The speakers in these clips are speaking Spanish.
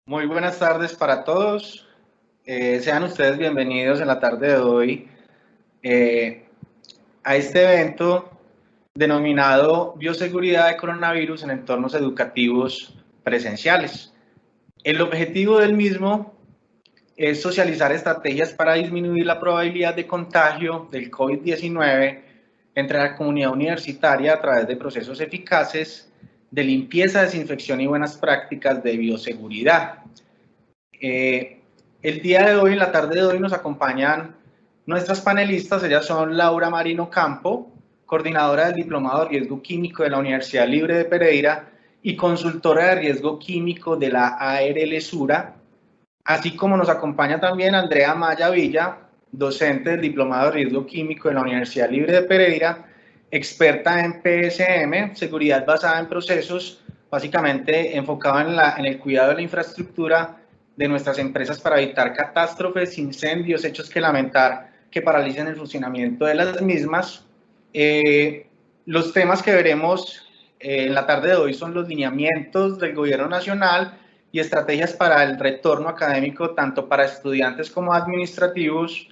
Muy buenas tardes para todos. Sean ustedes bienvenidos en la tarde de hoy a este evento denominado Bioseguridad de Coronavirus en entornos educativos presenciales. El objetivo del mismo es socializar estrategias para disminuir la probabilidad de contagio del COVID-19 entre la comunidad universitaria a través de procesos eficaces de limpieza, desinfección y buenas prácticas de bioseguridad. El día de hoy, en la tarde de hoy, nos acompañan nuestras panelistas. Ellas son Laura Marino Campo, coordinadora del Diplomado de Riesgo Químico de la Universidad Libre de Pereira y consultora de riesgo químico de la ARL Sura, así como nos acompaña también Andrea Maya Villa, docente del Diplomado de Riesgo Químico de la Universidad Libre de Pereira, experta en PSM, seguridad basada en procesos, básicamente enfocada en el cuidado de la infraestructura de nuestras empresas para evitar catástrofes, incendios, hechos que lamentar que paralicen el funcionamiento de las mismas. Los temas que veremos en la tarde de hoy son los lineamientos del gobierno nacional y estrategias para el retorno académico, tanto para estudiantes como administrativos,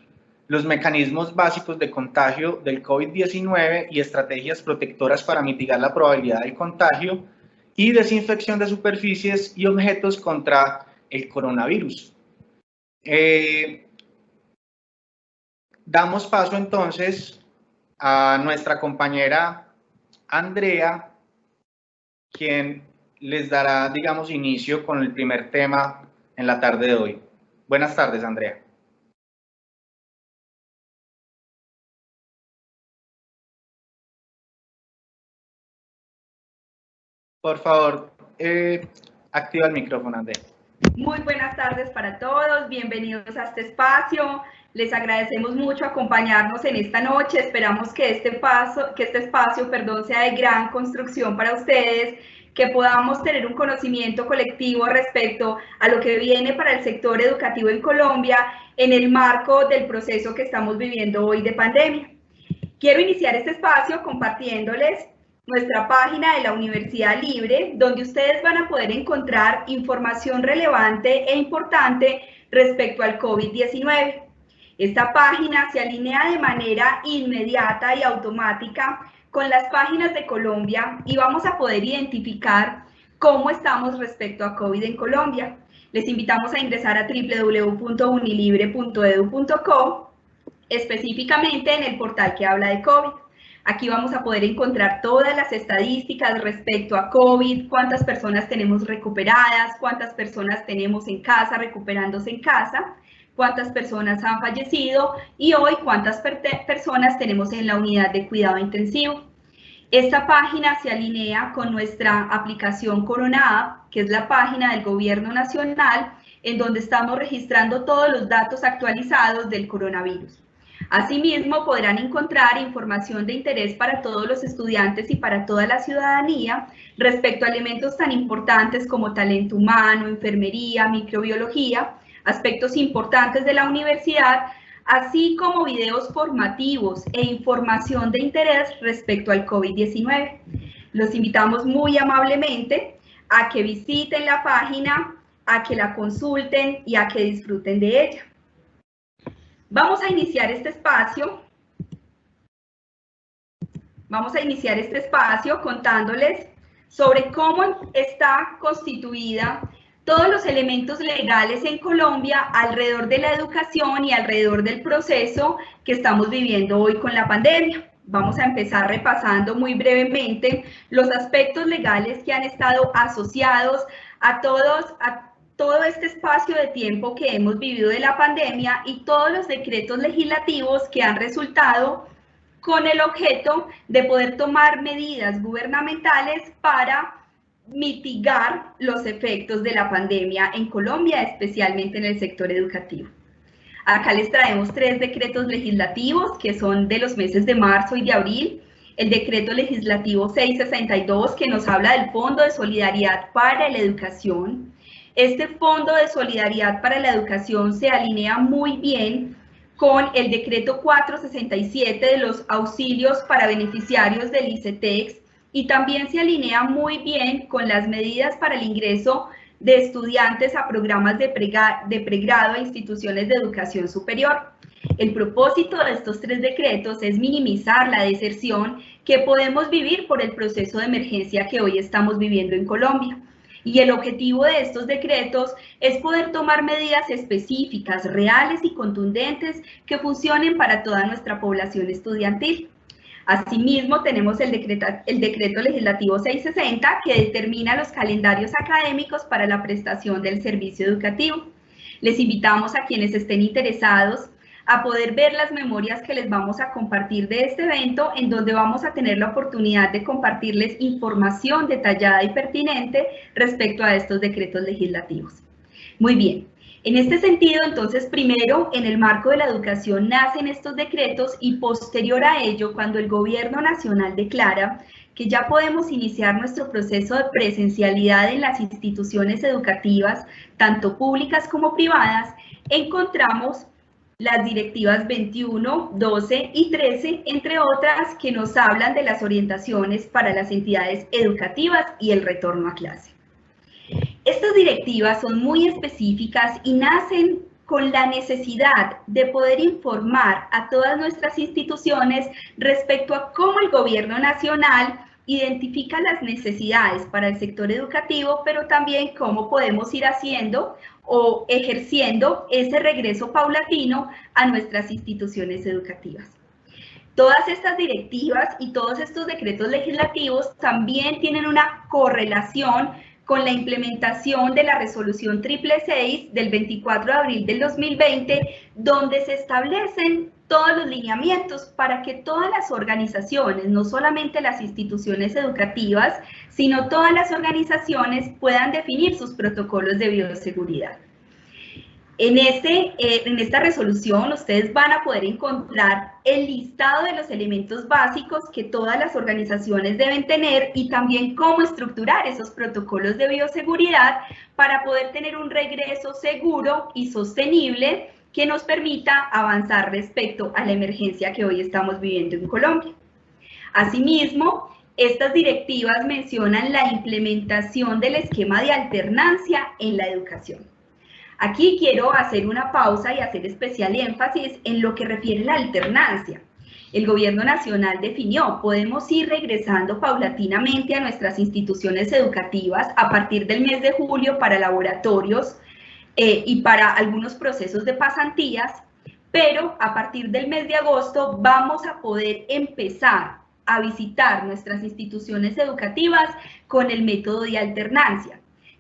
los mecanismos básicos de contagio del COVID-19 y estrategias protectoras para mitigar la probabilidad del contagio, y desinfección de superficies y objetos contra el coronavirus. Damos paso entonces a nuestra compañera Andrea, quien les dará, digamos, inicio con el primer tema en la tarde de hoy. Buenas tardes, Andrea. Por favor, activa el micrófono, Andrea. Muy buenas tardes para todos, bienvenidos a este espacio. Les agradecemos mucho acompañarnos en esta noche. Esperamos que este espacio sea de gran construcción para ustedes, que podamos tener un conocimiento colectivo respecto a lo que viene para el sector educativo en Colombia en el marco del proceso que estamos viviendo hoy de pandemia. Quiero iniciar este espacio compartiéndoles nuestra página de la Universidad Libre, donde ustedes van a poder encontrar información relevante e importante respecto al COVID-19. Esta página se alinea de manera inmediata y automática con las páginas de Colombia y vamos a poder identificar cómo estamos respecto a COVID en Colombia. Les invitamos a ingresar a www.unilibre.edu.co, específicamente en el portal que habla de COVID. Aquí vamos a poder encontrar todas las estadísticas respecto a COVID, cuántas personas tenemos recuperadas, cuántas personas tenemos en casa, recuperándose en casa, cuántas personas han fallecido y hoy cuántas personas tenemos en la unidad de cuidado intensivo. Esta página se alinea con nuestra aplicación Corona App, que es la página del Gobierno Nacional, en donde estamos registrando todos los datos actualizados del coronavirus. Asimismo, podrán encontrar información de interés para todos los estudiantes y para toda la ciudadanía respecto a elementos tan importantes como talento humano, enfermería, microbiología, aspectos importantes de la universidad, así como videos formativos e información de interés respecto al COVID-19. Los invitamos muy amablemente a que visiten la página, a que la consulten y a que disfruten de ella. Vamos a iniciar este espacio. Contándoles sobre cómo está constituida todos los elementos legales en Colombia alrededor de la educación y alrededor del proceso que estamos viviendo hoy con la pandemia. Vamos a empezar repasando muy brevemente los aspectos legales que han estado asociados a todo este espacio de tiempo que hemos vivido de la pandemia y todos los decretos legislativos que han resultado con el objeto de poder tomar medidas gubernamentales para mitigar los efectos de la pandemia en Colombia, especialmente en el sector educativo. Acá les traemos 3 decretos legislativos que son de los meses de marzo y de abril. El decreto legislativo 662, que nos habla del Fondo de Solidaridad para la Educación. Este Fondo de Solidaridad para la Educación se alinea muy bien con el decreto 467 de los auxilios para beneficiarios del ICETEX y también se alinea muy bien con las medidas para el ingreso de estudiantes a programas de pregrado a instituciones de educación superior. El propósito de estos 3 decretos es minimizar la deserción que podemos vivir por el proceso de emergencia que hoy estamos viviendo en Colombia. Y el objetivo de estos decretos es poder tomar medidas específicas, reales y contundentes que funcionen para toda nuestra población estudiantil. Asimismo, tenemos el decreto legislativo 660 que determina los calendarios académicos para la prestación del servicio educativo. Les invitamos a quienes estén interesados a poder ver las memorias que les vamos a compartir de este evento, en donde vamos a tener la oportunidad de compartirles información detallada y pertinente respecto a estos decretos legislativos. Muy bien, en este sentido, entonces, primero, en el marco de la educación nacen estos decretos y posterior a ello, cuando el Gobierno Nacional declara que ya podemos iniciar nuestro proceso de presencialidad en las instituciones educativas, tanto públicas como privadas, encontramos las directivas 21, 12 y 13, entre otras, que nos hablan de las orientaciones para las entidades educativas y el retorno a clase. Estas directivas son muy específicas y nacen con la necesidad de poder informar a todas nuestras instituciones respecto a cómo el Gobierno Nacional identifica las necesidades para el sector educativo, pero también cómo podemos ir haciendo o ejerciendo ese regreso paulatino a nuestras instituciones educativas. Todas estas directivas y todos estos decretos legislativos también tienen una correlación con la implementación de la resolución 666 del 24 de abril del 2020, donde se establecen todos los lineamientos para que todas las organizaciones, no solamente las instituciones educativas, sino todas las organizaciones puedan definir sus protocolos de bioseguridad. En esta resolución ustedes van a poder encontrar el listado de los elementos básicos que todas las organizaciones deben tener y también cómo estructurar esos protocolos de bioseguridad para poder tener un regreso seguro y sostenible que nos permita avanzar respecto a la emergencia que hoy estamos viviendo en Colombia. Asimismo, estas directivas mencionan la implementación del esquema de alternancia en la educación. Aquí quiero hacer una pausa y hacer especial énfasis en lo que refiere a la alternancia. El Gobierno Nacional definió, podemos ir regresando paulatinamente a nuestras instituciones educativas a partir del mes de julio para laboratorios y para algunos procesos de pasantías, pero a partir del mes de agosto vamos a poder empezar a visitar nuestras instituciones educativas con el método de alternancia.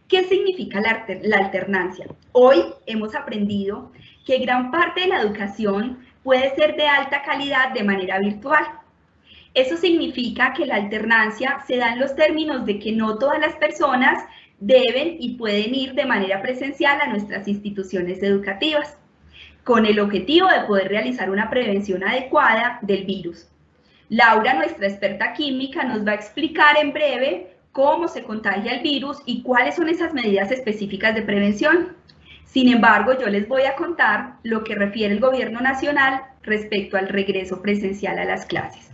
¿Qué significa la alternancia? Hoy hemos aprendido que gran parte de la educación puede ser de alta calidad de manera virtual. Eso significa que la alternancia se da en los términos de que no todas las personas deben y pueden ir de manera presencial a nuestras instituciones educativas, con el objetivo de poder realizar una prevención adecuada del virus. Laura, nuestra experta química, nos va a explicar en breve cómo se contagia el virus y cuáles son esas medidas específicas de prevención. Sin embargo, yo les voy a contar lo que refiere el Gobierno Nacional respecto al regreso presencial a las clases.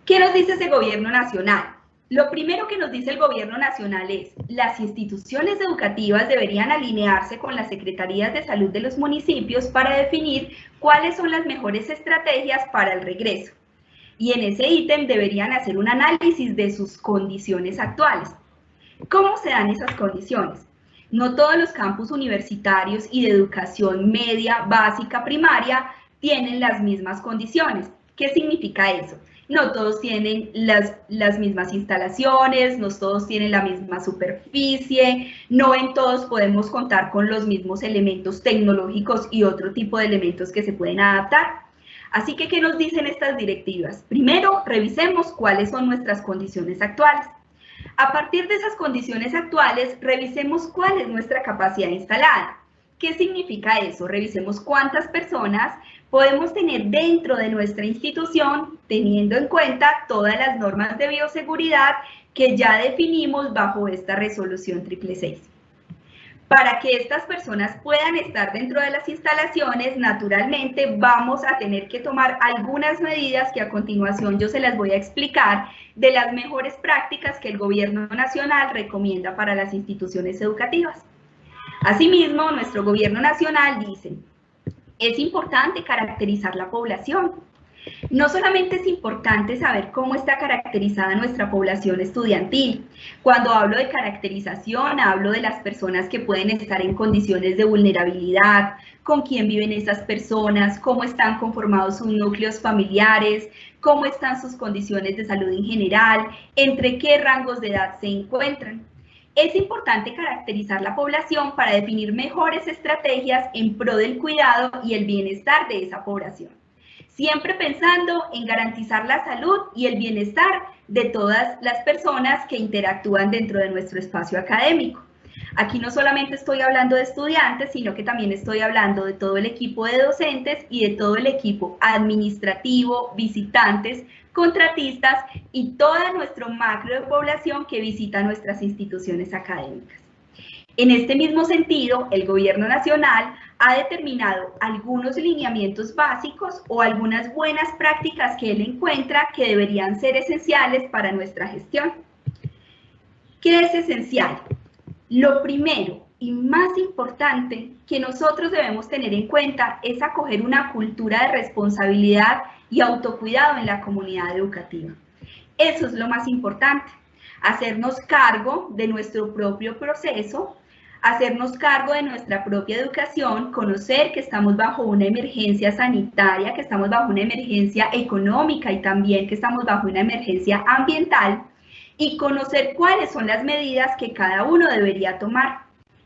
¿Qué nos dice ese Gobierno Nacional? Lo primero que nos dice el Gobierno Nacional es: las instituciones educativas deberían alinearse con las secretarías de salud de los municipios para definir cuáles son las mejores estrategias para el regreso. Y en ese ítem deberían hacer un análisis de sus condiciones actuales. ¿Cómo se dan esas condiciones? No todos los campus universitarios y de educación media, básica, primaria tienen las mismas condiciones. ¿Qué significa eso? No todos tienen las mismas instalaciones, no todos tienen la misma superficie, no en todos podemos contar con los mismos elementos tecnológicos y otro tipo de elementos que se pueden adaptar. Así que, ¿qué nos dicen estas directivas? Primero, revisemos cuáles son nuestras condiciones actuales. A partir de esas condiciones actuales, revisemos cuál es nuestra capacidad instalada. ¿Qué significa eso? Revisemos cuántas personas podemos tener dentro de nuestra institución, teniendo en cuenta todas las normas de bioseguridad que ya definimos bajo esta resolución 666. Para que estas personas puedan estar dentro de las instalaciones, naturalmente vamos a tener que tomar algunas medidas que a continuación yo se las voy a explicar, de las mejores prácticas que el Gobierno Nacional recomienda para las instituciones educativas. Asimismo, nuestro Gobierno Nacional dice: es importante caracterizar la población. No solamente es importante saber cómo está caracterizada nuestra población estudiantil. Cuando hablo de caracterización, hablo de las personas que pueden estar en condiciones de vulnerabilidad, con quién viven esas personas, cómo están conformados sus núcleos familiares, cómo están sus condiciones de salud en general, entre qué rangos de edad se encuentran. Es importante caracterizar la población para definir mejores estrategias en pro del cuidado y el bienestar de esa población, siempre pensando en garantizar la salud y el bienestar de todas las personas que interactúan dentro de nuestro espacio académico. Aquí no solamente estoy hablando de estudiantes, sino que también estoy hablando de todo el equipo de docentes y de todo el equipo administrativo, visitantes, contratistas y toda nuestra macro de población que visita nuestras instituciones académicas. En este mismo sentido, el Gobierno Nacional ha determinado algunos lineamientos básicos o algunas buenas prácticas que él encuentra que deberían ser esenciales para nuestra gestión. ¿Qué es esencial? Lo primero y más importante que nosotros debemos tener en cuenta es acoger una cultura de responsabilidad y autocuidado en la comunidad educativa. Eso es lo más importante, hacernos cargo de nuestro propio proceso, hacernos cargo de nuestra propia educación, conocer que estamos bajo una emergencia sanitaria, que estamos bajo una emergencia económica y también que estamos bajo una emergencia ambiental, y conocer cuáles son las medidas que cada uno debería tomar.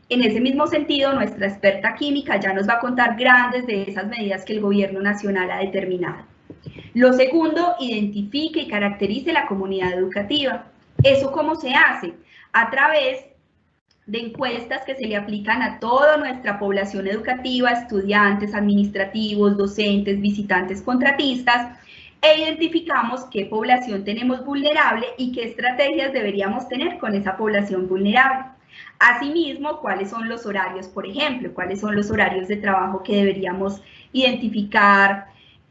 En ese mismo sentido, nuestra experta química ya nos va a contar grandes de esas medidas que el Gobierno Nacional ha determinado. Lo segundo, identifique y caracterice la comunidad educativa. ¿Eso cómo se hace? A través de encuestas que se le aplican a toda nuestra población educativa, estudiantes, administrativos, docentes, visitantes, contratistas, e identificamos qué población tenemos vulnerable y qué estrategias deberíamos tener con esa población vulnerable. Asimismo, cuáles son los horarios, por ejemplo, cuáles son los horarios de trabajo que deberíamos identificar,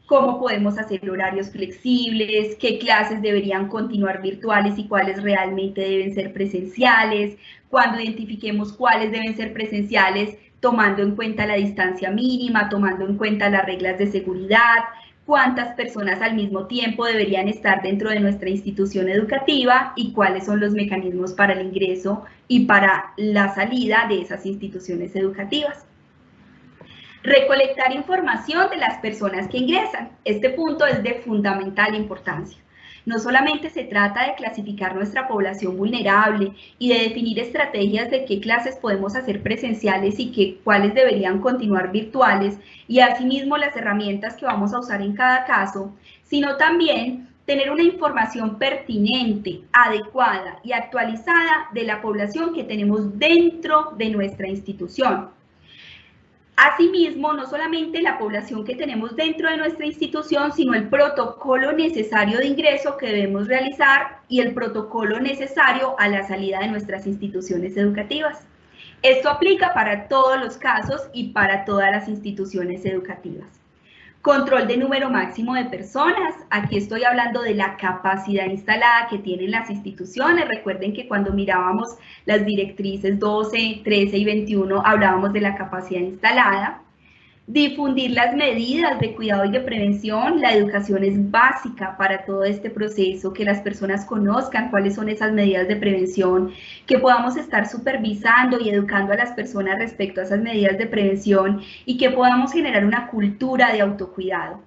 cómo podemos hacer horarios flexibles, qué clases deberían continuar virtuales y cuáles realmente deben ser presenciales. Cuando identifiquemos cuáles deben ser presenciales, tomando en cuenta la distancia mínima, tomando en cuenta las reglas de seguridad, cuántas personas al mismo tiempo deberían estar dentro de nuestra institución educativa y cuáles son los mecanismos para el ingreso y para la salida de esas instituciones educativas. Recolectar información de las personas que ingresan. Este punto es de fundamental importancia. No solamente se trata de clasificar nuestra población vulnerable y de definir estrategias de qué clases podemos hacer presenciales y cuáles deberían continuar virtuales, y asimismo las herramientas que vamos a usar en cada caso, sino también tener una información pertinente, adecuada y actualizada de la población que tenemos dentro de nuestra institución. Asimismo, no solamente la población que tenemos dentro de nuestra institución, sino el protocolo necesario de ingreso que debemos realizar y el protocolo necesario a la salida de nuestras instituciones educativas. Esto aplica para todos los casos y para todas las instituciones educativas. Control de número máximo de personas. Aquí estoy hablando de la capacidad instalada que tienen las instituciones. Recuerden que cuando mirábamos las directrices 12, 13 y 21 hablábamos de la capacidad instalada. Difundir las medidas de cuidado y de prevención. La educación es básica para todo este proceso, que las personas conozcan cuáles son esas medidas de prevención, que podamos estar supervisando y educando a las personas respecto a esas medidas de prevención y que podamos generar una cultura de autocuidado.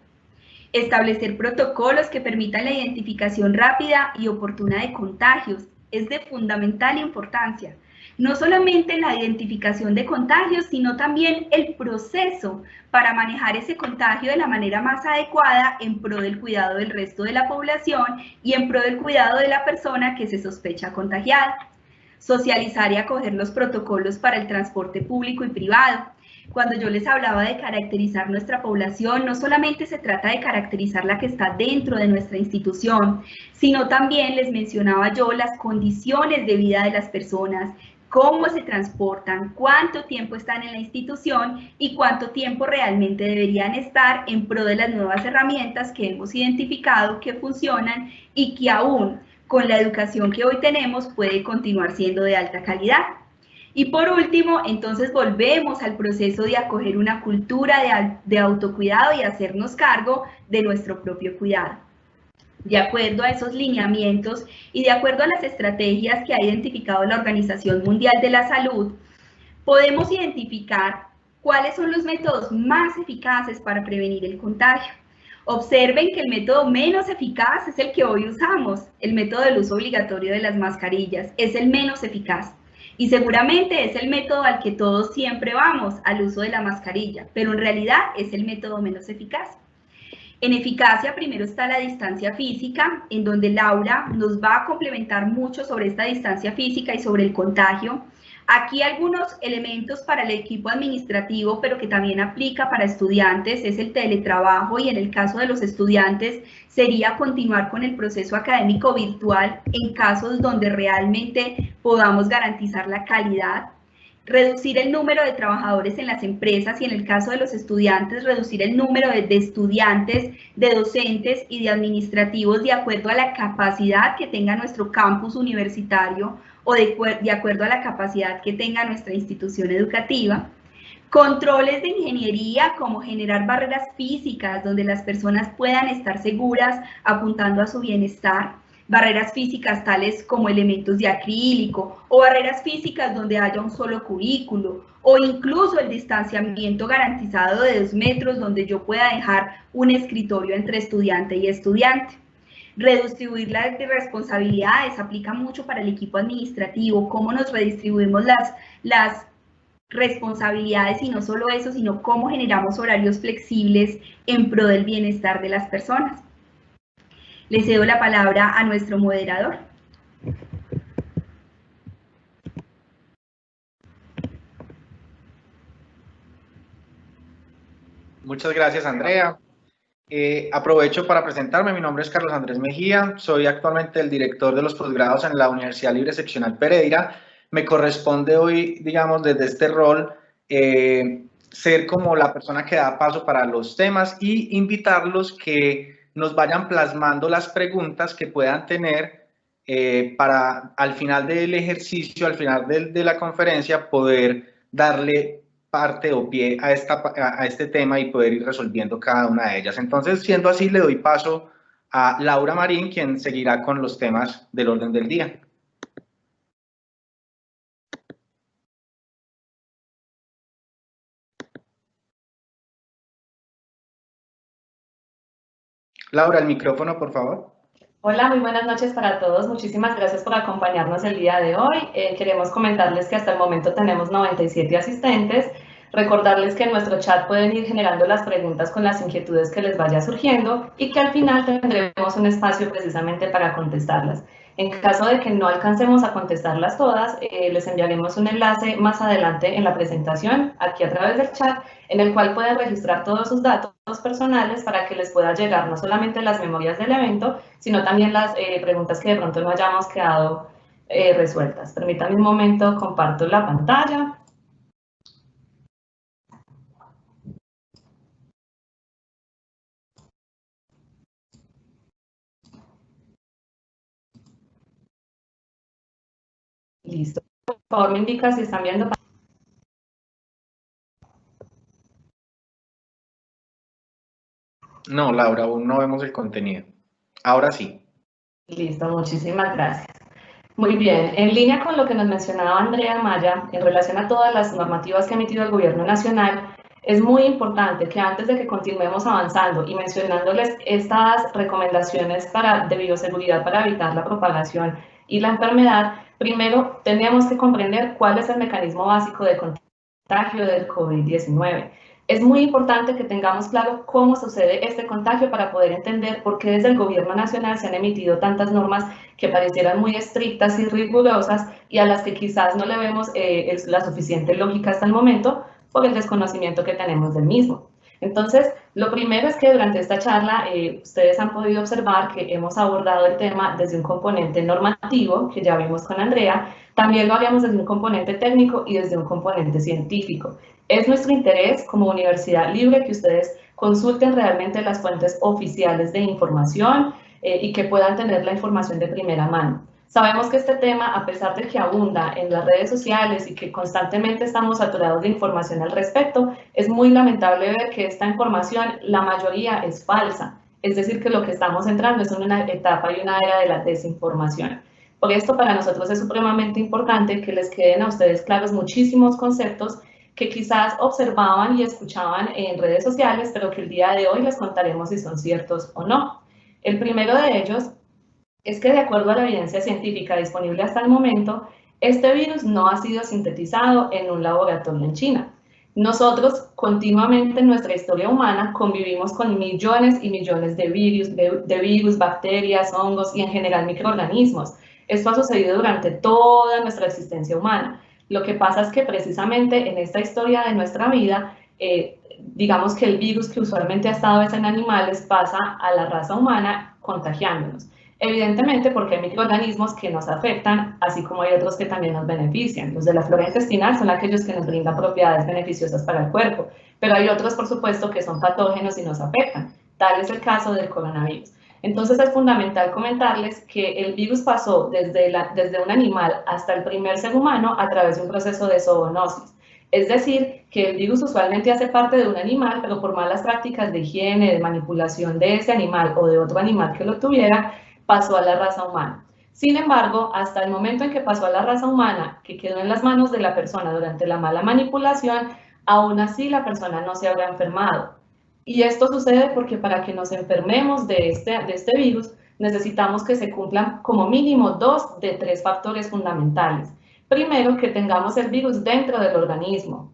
Establecer protocolos que permitan la identificación rápida y oportuna de contagios. Es de fundamental importancia. No solamente la identificación de contagios, sino también el proceso para manejar ese contagio de la manera más adecuada en pro del cuidado del resto de la población y en pro del cuidado de la persona que se sospecha contagiada. Socializar y acoger los protocolos para el transporte público y privado. Cuando yo les hablaba de caracterizar nuestra población, no solamente se trata de caracterizar la que está dentro de nuestra institución, sino también les mencionaba yo las condiciones de vida de las personas, cómo se transportan, cuánto tiempo están en la institución y cuánto tiempo realmente deberían estar en pro de las nuevas herramientas que hemos identificado que funcionan y que aún con la educación que hoy tenemos puede continuar siendo de alta calidad. Y por último, entonces volvemos al proceso de acoger una cultura de autocuidado y hacernos cargo de nuestro propio cuidado. De acuerdo a esos lineamientos y de acuerdo a las estrategias que ha identificado la Organización Mundial de la Salud, podemos identificar cuáles son los métodos más eficaces para prevenir el contagio. Observen que el método menos eficaz es el que hoy usamos, el método del uso obligatorio de las mascarillas, es el menos eficaz. Y seguramente es el método al que todos siempre vamos, al uso de la mascarilla, pero en realidad es el método menos eficaz. En eficacia, primero está la distancia física, en donde Laura nos va a complementar mucho sobre esta distancia física y sobre el contagio. Aquí algunos elementos para el equipo administrativo, pero que también aplica para estudiantes, es el teletrabajo y en el caso de los estudiantes sería continuar con el proceso académico virtual en casos donde realmente podamos garantizar la calidad. Reducir el número de trabajadores en las empresas y en el caso de los estudiantes, reducir el número de estudiantes, de docentes y de administrativos de acuerdo a la capacidad que tenga nuestro campus universitario o de acuerdo a la capacidad que tenga nuestra institución educativa. Controles de ingeniería como generar barreras físicas donde las personas puedan estar seguras apuntando a su bienestar. Barreras físicas tales como elementos de acrílico o barreras físicas donde haya un solo cubículo o incluso el distanciamiento garantizado de 2 metros donde yo pueda dejar un escritorio entre estudiante y estudiante. Redistribuir las responsabilidades aplica mucho para el equipo administrativo, cómo nos redistribuimos las responsabilidades y no solo eso, sino cómo generamos horarios flexibles en pro del bienestar de las personas. Le cedo la palabra a nuestro moderador. Muchas gracias, Andrea. Aprovecho para presentarme. Mi nombre es Carlos Andrés Mejía. Soy actualmente el director de los posgrados en la Universidad Libre Seccional Pereira. Me corresponde hoy, digamos, desde este rol, ser como la persona que da paso para los temas y invitarlos que nos vayan plasmando las preguntas que puedan tener para al final del ejercicio, al final de la conferencia, poder darle parte o pie a este tema y poder ir resolviendo cada una de ellas. Entonces, siendo así, le doy paso a Laura Marín, quien seguirá con los temas del orden del día. Laura, el micrófono, por favor. Hola, muy buenas noches para todos. Muchísimas gracias por acompañarnos el día de hoy. Queremos comentarles que hasta el momento tenemos 97 asistentes. Recordarles que en nuestro chat pueden ir generando las preguntas con las inquietudes que les vaya surgiendo y que al final tendremos un espacio precisamente para contestarlas. En caso de que no alcancemos a contestarlas todas, les enviaremos un enlace más adelante en la presentación, aquí a través del chat, en el cual pueden registrar todos sus datos personales para que les pueda llegar no solamente las memorias del evento, sino también las preguntas que de pronto no hayamos quedado resueltas. Permítanme un momento, comparto la pantalla. Listo. Por favor, me indica si están viendo. No, Laura, aún no vemos el contenido. Ahora sí. Listo, muchísimas gracias. Muy bien, en línea con lo que nos mencionaba Andrea Maya, en relación a todas las normativas que ha emitido el Gobierno Nacional, es muy importante que antes de que continuemos avanzando y mencionándoles estas recomendaciones de bioseguridad para evitar la propagación y la enfermedad, primero tenemos que comprender cuál es el mecanismo básico de contagio del COVID-19. Es muy importante que tengamos claro cómo sucede este contagio para poder entender por qué desde el Gobierno Nacional se han emitido tantas normas que parecieran muy estrictas y rigurosas y a las que quizás no le vemos la suficiente lógica hasta el momento por el desconocimiento que tenemos del mismo. Entonces, lo primero es que durante esta charla ustedes han podido observar que hemos abordado el tema desde un componente normativo, que ya vimos con Andrea, también lo haríamos desde un componente técnico y desde un componente científico. Es nuestro interés como universidad libre que ustedes consulten realmente las fuentes oficiales de información y que puedan tener la información de primera mano. Sabemos que este tema, a pesar de que abunda en las redes sociales y que constantemente estamos saturados de información al respecto, es muy lamentable ver que esta información, la mayoría, es falsa. Es decir, que lo que estamos entrando es en una etapa y una era de la desinformación. Por esto, para nosotros es supremamente importante que les queden a ustedes claros muchísimos conceptos que quizás observaban y escuchaban en redes sociales, pero que el día de hoy les contaremos si son ciertos o no. El primero de ellos es que de acuerdo a la evidencia científica disponible hasta el momento, este virus no ha sido sintetizado en un laboratorio en China. Nosotros continuamente en nuestra historia humana convivimos con millones y millones de virus, bacterias, hongos y en general microorganismos. Esto ha sucedido durante toda nuestra existencia humana. Lo que pasa es que precisamente en esta historia de nuestra vida, digamos que el virus que usualmente ha estado en animales pasa a la raza humana contagiándonos. Evidentemente porque hay microorganismos que nos afectan, así como hay otros que también nos benefician. Los de la flora intestinal son aquellos que nos brindan propiedades beneficiosas para el cuerpo, pero hay otros, por supuesto, que son patógenos y nos afectan. Tal es el caso del coronavirus. Entonces es fundamental comentarles que el virus pasó desde un animal hasta el primer ser humano a través de un proceso de zoonosis. Es decir, que el virus usualmente hace parte de un animal, pero por malas prácticas de higiene, de manipulación de ese animal o de otro animal que lo tuviera, pasó a la raza humana. Sin embargo, hasta el momento en que pasó a la raza humana, que quedó en las manos de la persona durante la mala manipulación, aún así la persona no se habrá enfermado. Y esto sucede porque para que nos enfermemos de este virus, necesitamos que se cumplan como mínimo 2 de 3 factores fundamentales. Primero, que tengamos el virus dentro del organismo.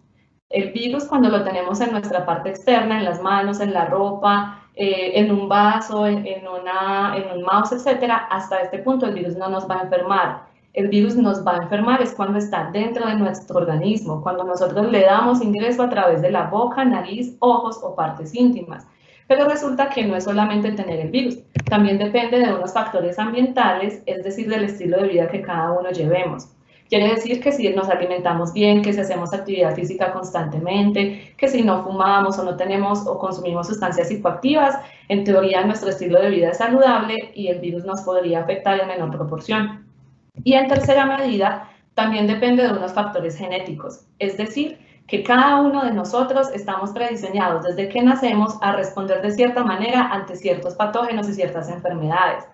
El virus, cuando lo tenemos en nuestra parte externa, en las manos, en la ropa, en un vaso, en un mouse, etcétera, hasta este punto el virus no nos va a enfermar. El virus nos va a enfermar es cuando está dentro de nuestro organismo, cuando nosotros le damos ingreso a través de la boca, nariz, ojos o partes íntimas. Pero resulta que no es solamente tener el virus, también depende de unos factores ambientales, es decir, del estilo de vida que cada uno llevemos. Quiere decir que si nos alimentamos bien, que si hacemos actividad física constantemente, que si no fumamos o no tenemos o consumimos sustancias psicoactivas, en teoría nuestro estilo de vida es saludable y el virus nos podría afectar en menor proporción. Y en tercera medida, también depende de unos factores genéticos, es decir, que cada uno de nosotros estamos prediseñados desde que nacemos a responder de cierta manera ante ciertos patógenos y ciertas enfermedades.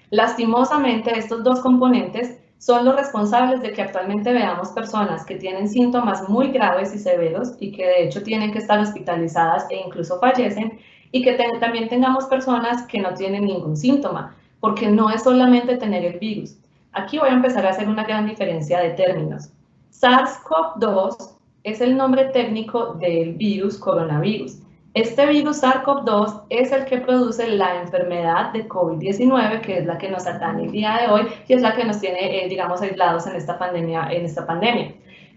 Lastimosamente, estos dos componentes son los responsables de que actualmente veamos personas que tienen síntomas muy graves y severos y que de hecho tienen que estar hospitalizadas e incluso fallecen, y que también tengamos personas que no tienen ningún síntoma, porque no es solamente tener el virus. Aquí voy a empezar a hacer una gran diferencia de términos. SARS-CoV-2 es el nombre técnico del virus coronavirus. Este virus SARS-CoV-2 es el que produce la enfermedad de COVID-19, que es la que nos atañe el día de hoy y es la que nos tiene, digamos, aislados en esta pandemia.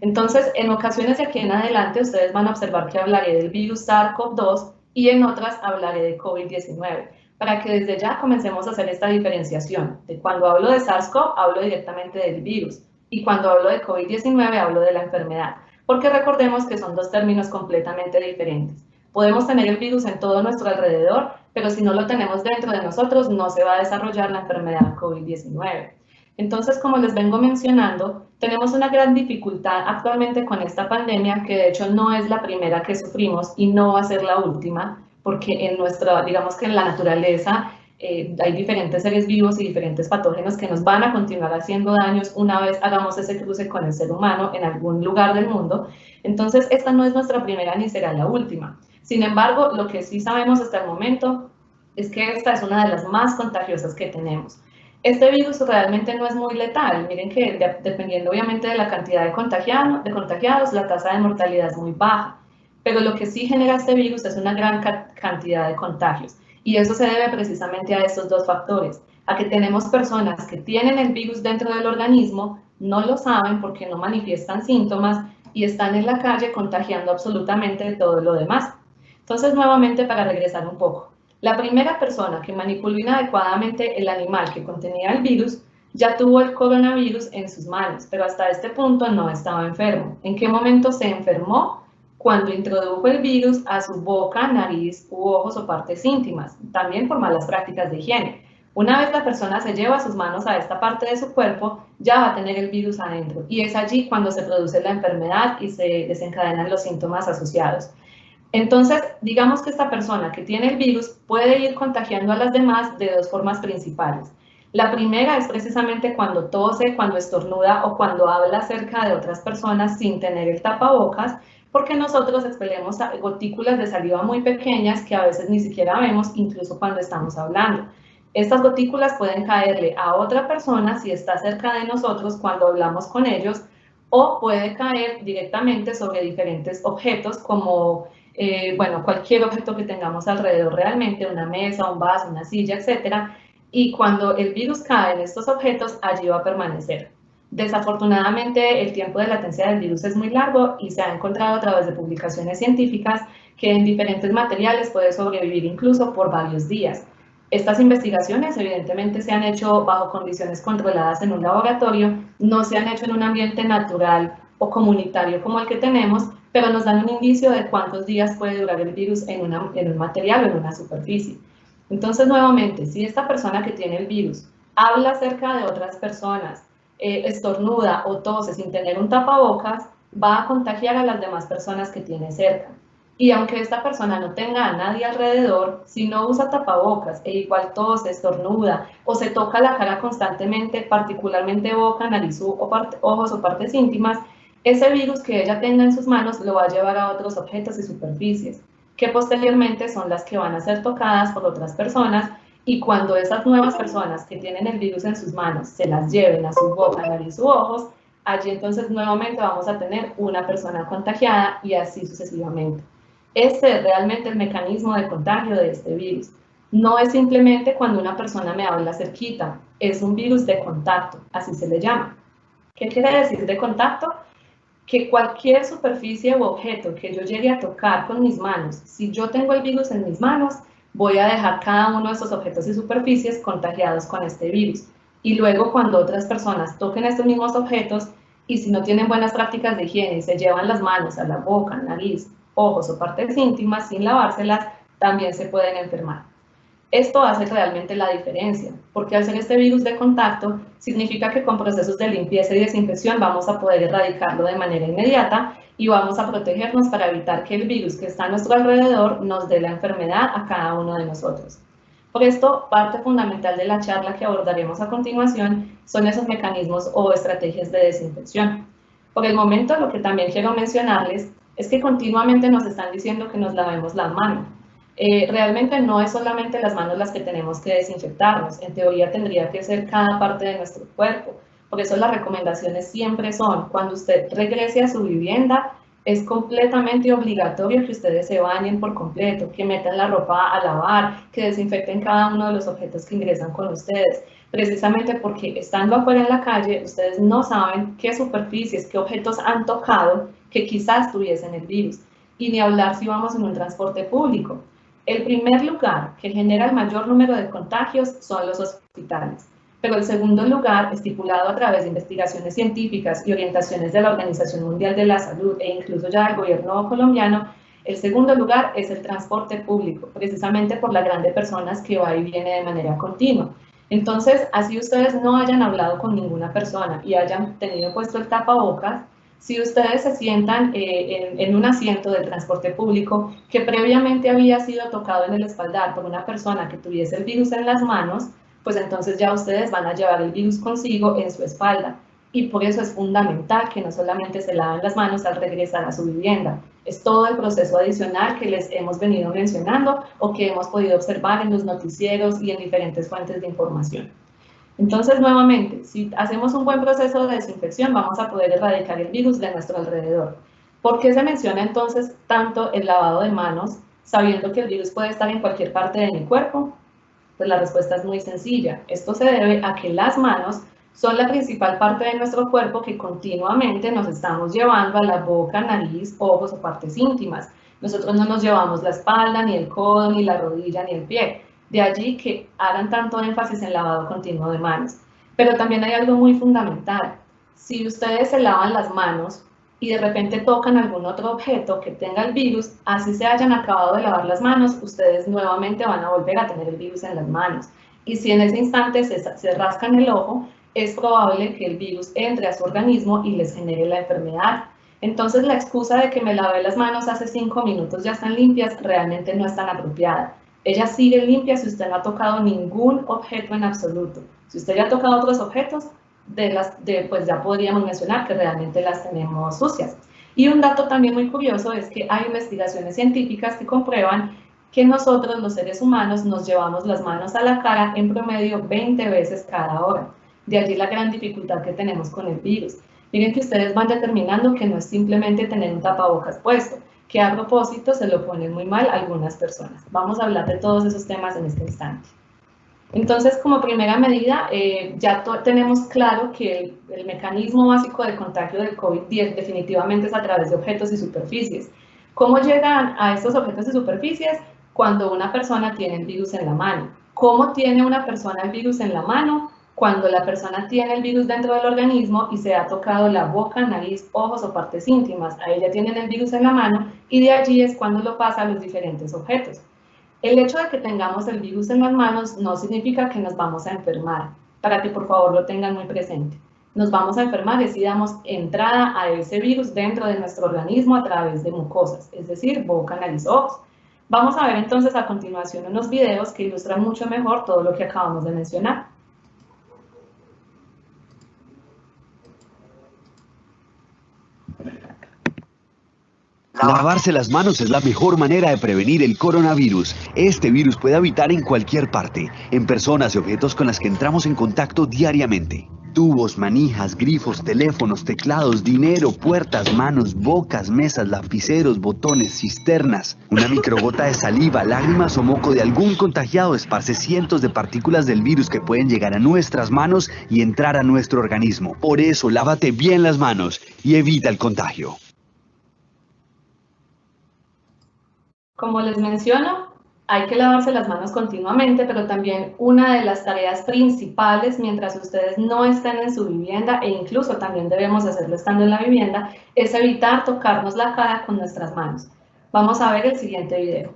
Entonces, en ocasiones de aquí en adelante, ustedes van a observar que hablaré del virus SARS-CoV-2 y en otras hablaré de COVID-19, para que desde ya comencemos a hacer esta diferenciación. De cuando hablo de SARS-CoV, hablo directamente del virus, y cuando hablo de COVID-19, hablo de la enfermedad, porque recordemos que son dos términos completamente diferentes. Podemos tener el virus en todo nuestro alrededor, pero si no lo tenemos dentro de nosotros, no se va a desarrollar la enfermedad COVID-19. Entonces, como les vengo mencionando, tenemos una gran dificultad actualmente con esta pandemia, que de hecho no es la primera que sufrimos y no va a ser la última, porque en digamos que en la naturaleza hay diferentes seres vivos y diferentes patógenos que nos van a continuar haciendo daños una vez hagamos ese cruce con el ser humano en algún lugar del mundo. Entonces, esta no es nuestra primera ni será la última. Sin embargo, lo que sí sabemos hasta el momento es que esta es una de las más contagiosas que tenemos. Este virus realmente no es muy letal. Miren que dependiendo obviamente de la cantidad de contagiados, la tasa de mortalidad es muy baja. Pero lo que sí genera este virus es una gran cantidad de contagios. Y eso se debe precisamente a estos dos factores. A que tenemos personas que tienen el virus dentro del organismo, no lo saben porque no manifiestan síntomas y están en la calle contagiando absolutamente todo lo demás. Entonces, nuevamente, para regresar un poco, la primera persona que manipuló inadecuadamente el animal que contenía el virus ya tuvo el coronavirus en sus manos, pero hasta este punto no estaba enfermo. ¿En qué momento se enfermó? Cuando introdujo el virus a su boca, nariz u ojos o partes íntimas, también por malas prácticas de higiene. Una vez la persona se lleva sus manos a esta parte de su cuerpo, ya va a tener el virus adentro, y es allí cuando se produce la enfermedad y se desencadenan los síntomas asociados. Entonces, digamos que esta persona que tiene el virus puede ir contagiando a las demás de dos formas principales. La primera es precisamente cuando tose, cuando estornuda o cuando habla cerca de otras personas sin tener el tapabocas, porque nosotros expelemos gotículas de saliva muy pequeñas que a veces ni siquiera vemos, incluso cuando estamos hablando. Estas gotículas pueden caerle a otra persona si está cerca de nosotros cuando hablamos con ellos, o puede caer directamente sobre diferentes objetos como cualquier objeto que tengamos alrededor realmente, una mesa, un vaso, una silla, etcétera, y cuando el virus cae en estos objetos, allí va a permanecer. Desafortunadamente, el tiempo de latencia del virus es muy largo y se ha encontrado a través de publicaciones científicas que en diferentes materiales puede sobrevivir incluso por varios días. Estas investigaciones evidentemente se han hecho bajo condiciones controladas en un laboratorio, no se han hecho en un ambiente natural o comunitario como el que tenemos, pero nos dan un indicio de cuántos días puede durar el virus en un material o en una superficie. Entonces, nuevamente, si esta persona que tiene el virus habla cerca de otras personas, estornuda o tose sin tener un tapabocas, va a contagiar a las demás personas que tiene cerca. Y aunque esta persona no tenga a nadie alrededor, si no usa tapabocas e igual tose, estornuda o se toca la cara constantemente, particularmente boca, nariz ojos o partes íntimas, ese virus que ella tenga en sus manos lo va a llevar a otros objetos y superficies, que posteriormente son las que van a ser tocadas por otras personas, y cuando esas nuevas personas que tienen el virus en sus manos se las lleven a su boca, nariz u ojos, allí entonces nuevamente vamos a tener una persona contagiada y así sucesivamente. Este es realmente el mecanismo de contagio de este virus. No es simplemente cuando una persona me habla cerquita, es un virus de contacto, así se le llama. ¿Qué quiere decir de contacto? Que cualquier superficie u objeto que yo llegue a tocar con mis manos, si yo tengo el virus en mis manos, voy a dejar cada uno de esos objetos y superficies contagiados con este virus. Y luego cuando otras personas toquen estos mismos objetos, y si no tienen buenas prácticas de higiene y se llevan las manos a la boca, nariz, ojos o partes íntimas sin lavárselas, también se pueden enfermar. Esto hace realmente la diferencia, porque al ser este virus de contacto, significa que con procesos de limpieza y desinfección vamos a poder erradicarlo de manera inmediata y vamos a protegernos para evitar que el virus que está a nuestro alrededor nos dé la enfermedad a cada uno de nosotros. Por esto, parte fundamental de la charla que abordaremos a continuación son esos mecanismos o estrategias de desinfección. Por el momento, lo que también quiero mencionarles es que continuamente nos están diciendo que nos lavemos las manos. Realmente no es solamente las manos las que tenemos que desinfectarnos, en teoría tendría que ser cada parte de nuestro cuerpo. Por eso las recomendaciones siempre son, cuando usted regrese a su vivienda, es completamente obligatorio que ustedes se bañen por completo, que metan la ropa a lavar, que desinfecten cada uno de los objetos que ingresan con ustedes, precisamente porque estando afuera en la calle, ustedes no saben qué superficies, qué objetos han tocado que quizás tuviesen el virus, y ni hablar si vamos en un transporte público. El primer lugar que genera el mayor número de contagios son los hospitales, pero el segundo lugar, estipulado a través de investigaciones científicas y orientaciones de la Organización Mundial de la Salud e incluso ya del gobierno colombiano, el segundo lugar es el transporte público, precisamente por la grande de personas que va y viene de manera continua. Entonces, así ustedes no hayan hablado con ninguna persona y hayan tenido puesto el tapabocas, si ustedes se sientan en un asiento del transporte público que previamente había sido tocado en el espaldar por una persona que tuviese el virus en las manos, pues entonces ya ustedes van a llevar el virus consigo en su espalda. Y por eso es fundamental que no solamente se laven las manos al regresar a su vivienda, es todo el proceso adicional que les hemos venido mencionando o que hemos podido observar en los noticieros y en diferentes fuentes de información. Entonces, nuevamente, si hacemos un buen proceso de desinfección, vamos a poder erradicar el virus de nuestro alrededor. ¿Por qué se menciona entonces tanto el lavado de manos, sabiendo que el virus puede estar en cualquier parte de mi cuerpo? Pues la respuesta es muy sencilla. Esto se debe a que las manos son la principal parte de nuestro cuerpo que continuamente nos estamos llevando a la boca, nariz, ojos o partes íntimas. Nosotros no nos llevamos la espalda, ni el codo, ni la rodilla, ni el pie. De allí que hagan tanto énfasis en lavado continuo de manos. Pero también hay algo muy fundamental. Si ustedes se lavan las manos y de repente tocan algún otro objeto que tenga el virus, así se hayan acabado de lavar las manos, ustedes nuevamente van a volver a tener el virus en las manos. Y si en ese instante se rascan el ojo, es probable que el virus entre a su organismo y les genere la enfermedad. Entonces la excusa de que me lavé las manos hace 5 minutos ya están limpias realmente no es tan apropiada. Ellas siguen limpias si usted no ha tocado ningún objeto en absoluto. Si usted ya ha tocado otros objetos, pues ya podríamos mencionar que realmente las tenemos sucias. Y un dato también muy curioso es que hay investigaciones científicas que comprueban que nosotros, los seres humanos, nos llevamos las manos a la cara en promedio 20 veces cada hora. De allí la gran dificultad que tenemos con el virus. Miren que ustedes van determinando que no es simplemente tener un tapabocas puesto, que a propósito se lo ponen muy mal algunas personas. Vamos a hablar de todos esos temas en este instante. Entonces, como primera medida, ya tenemos claro que el mecanismo básico de contagio del COVID-10 definitivamente es a través de objetos y superficies. ¿Cómo llegan a estos objetos y superficies? Cuando una persona tiene el virus en la mano. ¿Cómo tiene una persona el virus en la mano? Cuando la persona tiene el virus dentro del organismo y se ha tocado la boca, nariz, ojos o partes íntimas. Ahí ya tienen el virus en la mano y de allí es cuando lo pasa a los diferentes objetos. El hecho de que tengamos el virus en las manos no significa que nos vamos a enfermar, para que por favor lo tengan muy presente. Nos vamos a enfermar si damos entrada a ese virus dentro de nuestro organismo a través de mucosas, es decir, boca, nariz, ojos. Vamos a ver entonces a continuación unos videos que ilustran mucho mejor todo lo que acabamos de mencionar. Lavarse las manos es la mejor manera de prevenir el coronavirus. Este virus puede habitar en cualquier parte, en personas y objetos con las que entramos en contacto diariamente. Tubos, manijas, grifos, teléfonos, teclados, dinero, puertas, manos, bocas, mesas, lapiceros, botones, cisternas. Una microgota de saliva, lágrimas o moco de algún contagiado esparce cientos de partículas del virus que pueden llegar a nuestras manos y entrar a nuestro organismo. Por eso, lávate bien las manos y evita el contagio. Como les menciono, hay que lavarse las manos continuamente, pero también una de las tareas principales mientras ustedes no estén en su vivienda, e incluso también debemos hacerlo estando en la vivienda, es evitar tocarnos la cara con nuestras manos. Vamos a ver el siguiente video.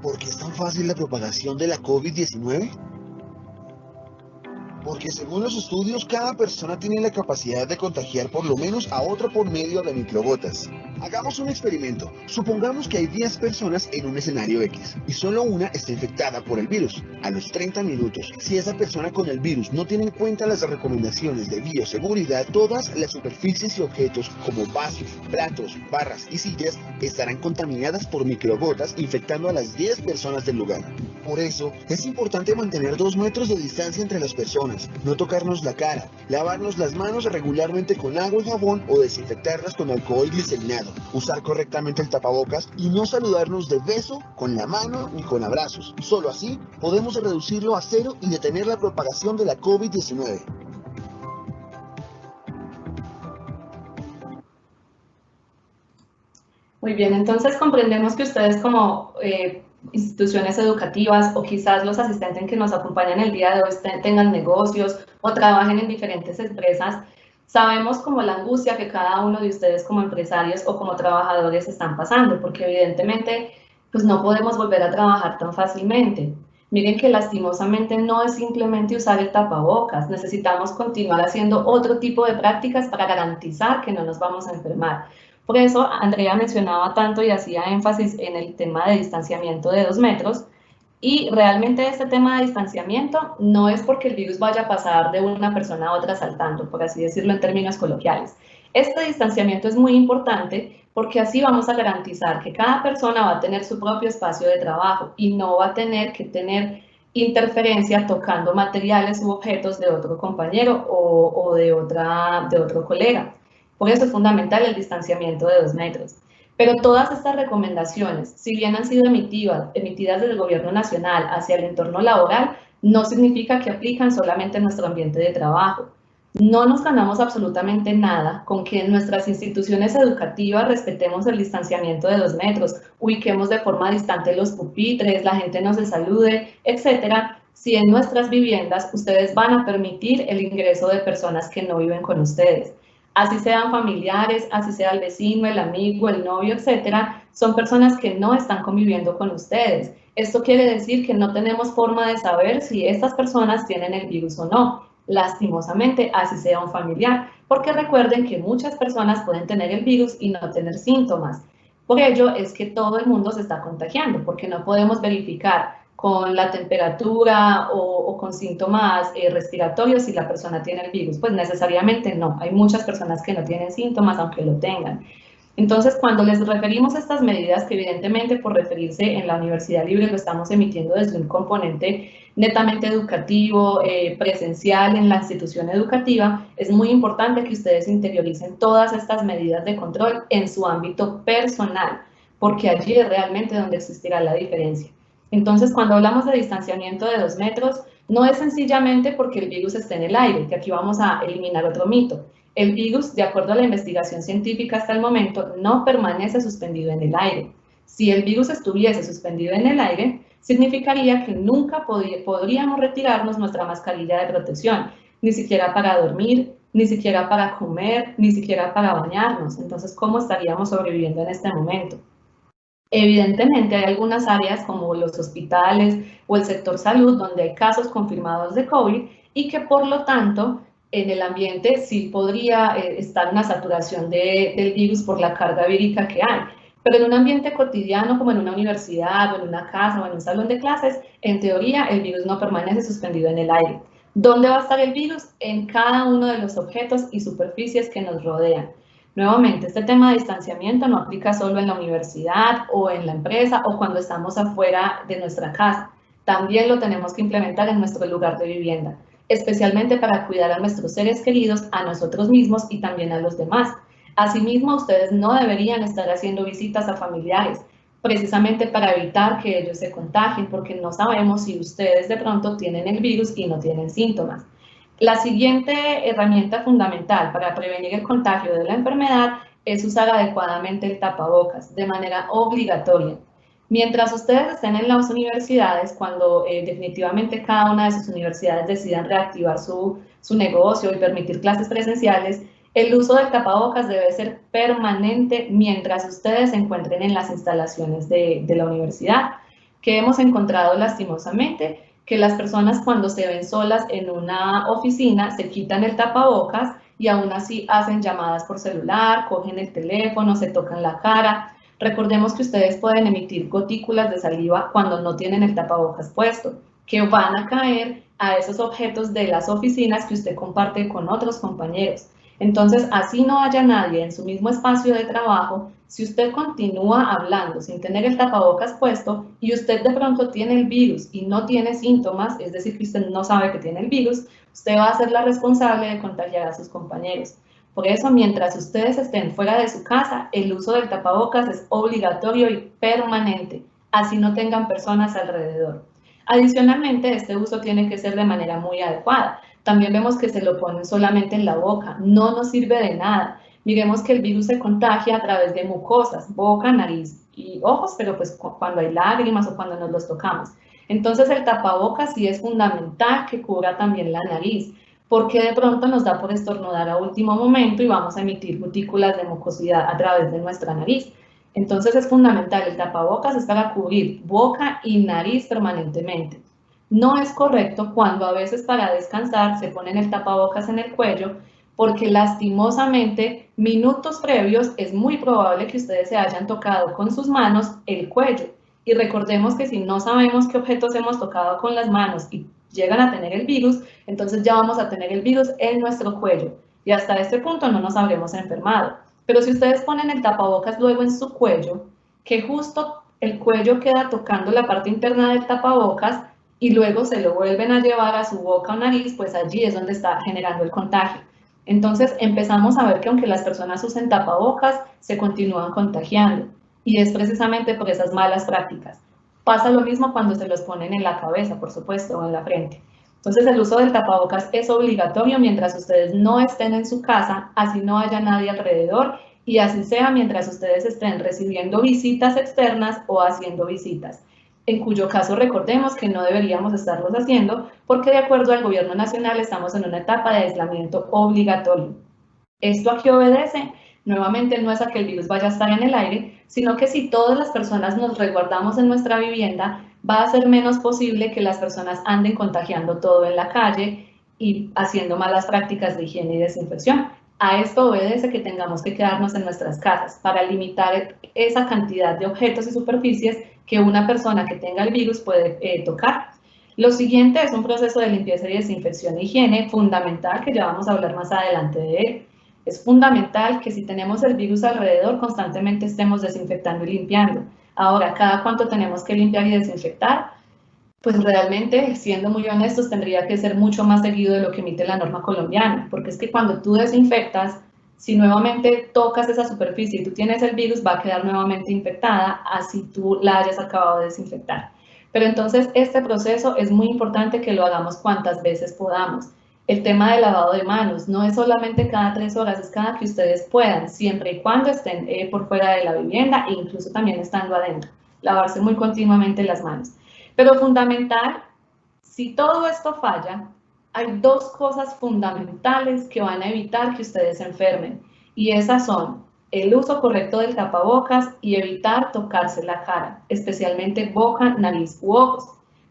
¿Por qué es tan fácil la propagación de la COVID-19? Porque según los estudios, cada persona tiene la capacidad de contagiar por lo menos a otra por medio de microgotas. Hagamos un experimento. Supongamos que hay 10 personas en un escenario X y solo una está infectada por el virus. A los 30 minutos, si esa persona con el virus no tiene en cuenta las recomendaciones de bioseguridad, todas las superficies y objetos como vasos, platos, barras y sillas estarán contaminadas por microgotas, infectando a las 10 personas del lugar. Por eso, es importante mantener 2 metros de distancia entre las personas, no tocarnos la cara, lavarnos las manos regularmente con agua y jabón o desinfectarlas con alcohol glicerinado, usar correctamente el tapabocas y no saludarnos de beso, con la mano ni con abrazos. Solo así podemos reducirlo a cero y detener la propagación de la COVID-19. Muy bien, entonces comprendemos que ustedes como instituciones educativas o quizás los asistentes que nos acompañan el día de hoy tengan negocios o trabajen en diferentes empresas, sabemos como la angustia que cada uno de ustedes como empresarios o como trabajadores están pasando, porque evidentemente pues no podemos volver a trabajar tan fácilmente. Miren que lastimosamente no es simplemente usar el tapabocas, necesitamos continuar haciendo otro tipo de prácticas para garantizar que no nos vamos a enfermar. Por eso, Andrea mencionaba tanto y hacía énfasis en el tema de distanciamiento de 2 metros, y realmente este tema de distanciamiento no es porque el virus vaya a pasar de una persona a otra saltando, por así decirlo en términos coloquiales. Este distanciamiento es muy importante porque así vamos a garantizar que cada persona va a tener su propio espacio de trabajo y no va a tener que tener interferencia tocando materiales u objetos de otro compañero o de otro colega. Por eso es fundamental el distanciamiento de 2 metros. Pero todas estas recomendaciones, si bien han sido emitidas desde el gobierno nacional hacia el entorno laboral, no significa que aplican solamente en nuestro ambiente de trabajo. No nos ganamos absolutamente nada con que en nuestras instituciones educativas respetemos el distanciamiento de 2 metros, ubiquemos de forma distante los pupitres, la gente no se salude, etcétera, si en nuestras viviendas ustedes van a permitir el ingreso de personas que no viven con ustedes. Así sean familiares, así sea el vecino, el amigo, el novio, etcétera, son personas que no están conviviendo con ustedes. Esto quiere decir que no tenemos forma de saber si estas personas tienen el virus o no. Lastimosamente, así sea un familiar, porque recuerden que muchas personas pueden tener el virus y no tener síntomas. Por ello es que todo el mundo se está contagiando, porque no podemos verificar con la temperatura o con síntomas respiratorios si la persona tiene el virus. Pues necesariamente no, hay muchas personas que no tienen síntomas aunque lo tengan. Entonces, cuando les referimos a estas medidas, que evidentemente por referirse en la Universidad Libre lo estamos emitiendo desde un componente netamente educativo, presencial en la institución educativa, es muy importante que ustedes interioricen todas estas medidas de control en su ámbito personal, porque allí es realmente donde existirá la diferencia. Entonces, cuando hablamos de distanciamiento de 2 metros, no es sencillamente porque el virus esté en el aire, que aquí vamos a eliminar otro mito. El virus, de acuerdo a la investigación científica hasta el momento, no permanece suspendido en el aire. Si el virus estuviese suspendido en el aire, significaría que nunca podríamos retirarnos nuestra mascarilla de protección, ni siquiera para dormir, ni siquiera para comer, ni siquiera para bañarnos. Entonces, ¿cómo estaríamos sobreviviendo en este momento? Evidentemente hay algunas áreas como los hospitales o el sector salud donde hay casos confirmados de COVID y que por lo tanto en el ambiente sí podría estar una saturación del virus por la carga vírica que hay. Pero en un ambiente cotidiano como en una universidad o en una casa o en un salón de clases, en teoría el virus no permanece suspendido en el aire. ¿Dónde va a estar el virus? En cada uno de los objetos y superficies que nos rodean. Nuevamente, este tema de distanciamiento no aplica solo en la universidad o en la empresa o cuando estamos afuera de nuestra casa. También lo tenemos que implementar en nuestro lugar de vivienda, especialmente para cuidar a nuestros seres queridos, a nosotros mismos y también a los demás. Asimismo, ustedes no deberían estar haciendo visitas a familiares, precisamente para evitar que ellos se contagien, porque no sabemos si ustedes de pronto tienen el virus y no tienen síntomas. La siguiente herramienta fundamental para prevenir el contagio de la enfermedad es usar adecuadamente el tapabocas de manera obligatoria. Mientras ustedes estén en las universidades, cuando definitivamente cada una de sus universidades decidan reactivar su negocio y permitir clases presenciales, el uso del tapabocas debe ser permanente mientras ustedes se encuentren en las instalaciones de la universidad, que hemos encontrado lastimosamente que las personas cuando se ven solas en una oficina se quitan el tapabocas y aún así hacen llamadas por celular, cogen el teléfono, se tocan la cara. Recordemos que ustedes pueden emitir gotículas de saliva cuando no tienen el tapabocas puesto, que van a caer a esos objetos de las oficinas que usted comparte con otros compañeros. Entonces, así no haya nadie en su mismo espacio de trabajo, si usted continúa hablando sin tener el tapabocas puesto y usted de pronto tiene el virus y no tiene síntomas, es decir, que usted no sabe que tiene el virus, usted va a ser la responsable de contagiar a sus compañeros. Por eso, mientras ustedes estén fuera de su casa, el uso del tapabocas es obligatorio y permanente, así no tengan personas alrededor. Adicionalmente, este uso tiene que ser de manera muy adecuada. También vemos que se lo ponen solamente en la boca, no nos sirve de nada. Miremos que el virus se contagia a través de mucosas, boca, nariz y ojos, pero pues cuando hay lágrimas o cuando nos los tocamos. Entonces el tapabocas sí es fundamental que cubra también la nariz, porque de pronto nos da por estornudar a último momento y vamos a emitir gotículas de mucosidad a través de nuestra nariz. Entonces es fundamental, el tapabocas es para cubrir boca y nariz permanentemente. No es correcto cuando a veces para descansar se ponen el tapabocas en el cuello, porque lastimosamente minutos previos es muy probable que ustedes se hayan tocado con sus manos el cuello. Y recordemos que si no sabemos qué objetos hemos tocado con las manos y llegan a tener el virus, entonces ya vamos a tener el virus en nuestro cuello. Y hasta este punto no nos habremos enfermado. Pero si ustedes ponen el tapabocas luego en su cuello, que justo el cuello queda tocando la parte interna del tapabocas y luego se lo vuelven a llevar a su boca o nariz, pues allí es donde está generando el contagio. Entonces empezamos a ver que aunque las personas usen tapabocas, se continúan contagiando. Y es precisamente por esas malas prácticas. Pasa lo mismo cuando se los ponen en la cabeza, por supuesto, o en la frente. Entonces el uso del tapabocas es obligatorio mientras ustedes no estén en su casa, así no haya nadie alrededor, y así sea mientras ustedes estén recibiendo visitas externas o haciendo visitas, en cuyo caso recordemos que no deberíamos estarlos haciendo porque de acuerdo al gobierno nacional estamos en una etapa de aislamiento obligatorio. ¿Esto a qué obedece? Nuevamente no es a que el virus vaya a estar en el aire, sino que si todas las personas nos resguardamos en nuestra vivienda, va a ser menos posible que las personas anden contagiando todo en la calle y haciendo malas prácticas de higiene y desinfección. A esto obedece que tengamos que quedarnos en nuestras casas para limitar esa cantidad de objetos y superficies que una persona que tenga el virus puede tocar. Lo siguiente es un proceso de limpieza y desinfección e higiene fundamental que ya vamos a hablar más adelante de él. Es fundamental que si tenemos el virus alrededor constantemente estemos desinfectando y limpiando. Ahora, ¿cada cuánto tenemos que limpiar y desinfectar? Pues realmente, siendo muy honestos, tendría que ser mucho más seguido de lo que emite la norma colombiana, porque es que cuando tú desinfectas, si nuevamente tocas esa superficie y tú tienes el virus, va a quedar nuevamente infectada, así tú la hayas acabado de desinfectar. Pero entonces este proceso es muy importante que lo hagamos cuantas veces podamos. El tema del lavado de manos no es solamente cada 3 horas, es cada que ustedes puedan, siempre y cuando estén por fuera de la vivienda e incluso también estando adentro. Lavarse muy continuamente las manos. Pero fundamental, si todo esto falla, hay 2 cosas fundamentales que van a evitar que ustedes se enfermen. Y esas son el uso correcto del tapabocas y evitar tocarse la cara, especialmente boca, nariz u ojos.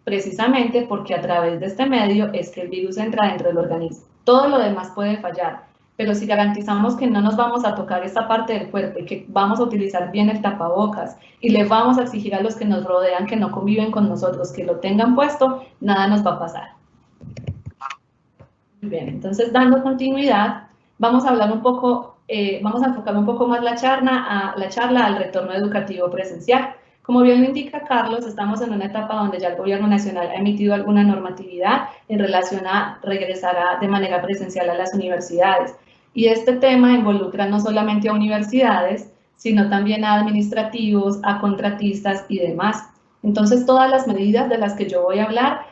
Precisamente porque a través de este medio es que el virus entra dentro del organismo. Todo lo demás puede fallar, pero si garantizamos que no nos vamos a tocar esta parte del cuerpo y que vamos a utilizar bien el tapabocas y le vamos a exigir a los que nos rodean, que no conviven con nosotros, que lo tengan puesto, nada nos va a pasar. Muy bien, entonces dando continuidad, vamos a hablar un poco, vamos a enfocar un poco más la charla al retorno educativo presencial. Como bien lo indica Carlos, estamos en una etapa donde ya el gobierno nacional ha emitido alguna normatividad en relación a regresar de manera presencial a las universidades. Y este tema involucra no solamente a universidades, sino también a administrativos, a contratistas y demás. Entonces, todas las medidas de las que yo voy a hablar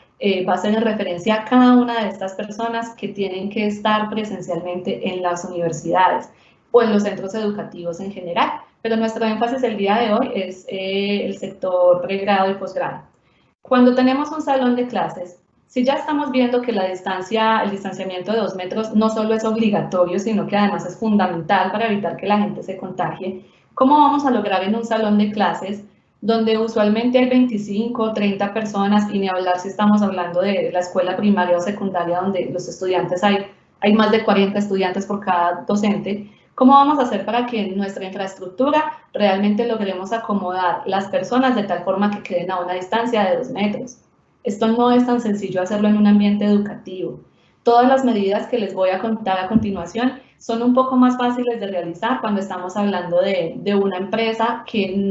va a ser en referencia a cada una de estas personas que tienen que estar presencialmente en las universidades o en los centros educativos en general. Pero nuestro énfasis el día de hoy es el sector pregrado y posgrado. Cuando tenemos un salón de clases, si ya estamos viendo que el distanciamiento de 2 metros no solo es obligatorio, sino que además es fundamental para evitar que la gente se contagie, ¿cómo vamos a lograr en un salón de clases donde usualmente hay 25 o 30 personas, y ni hablar si estamos hablando de la escuela primaria o secundaria donde los estudiantes hay más de 40 estudiantes por cada docente? ¿Cómo vamos a hacer para que en nuestra infraestructura realmente logremos acomodar las personas de tal forma que queden a una distancia de 2 metros? Esto no es tan sencillo hacerlo en un ambiente educativo. Todas las medidas que les voy a contar a continuación son un poco más fáciles de realizar cuando estamos hablando de una empresa en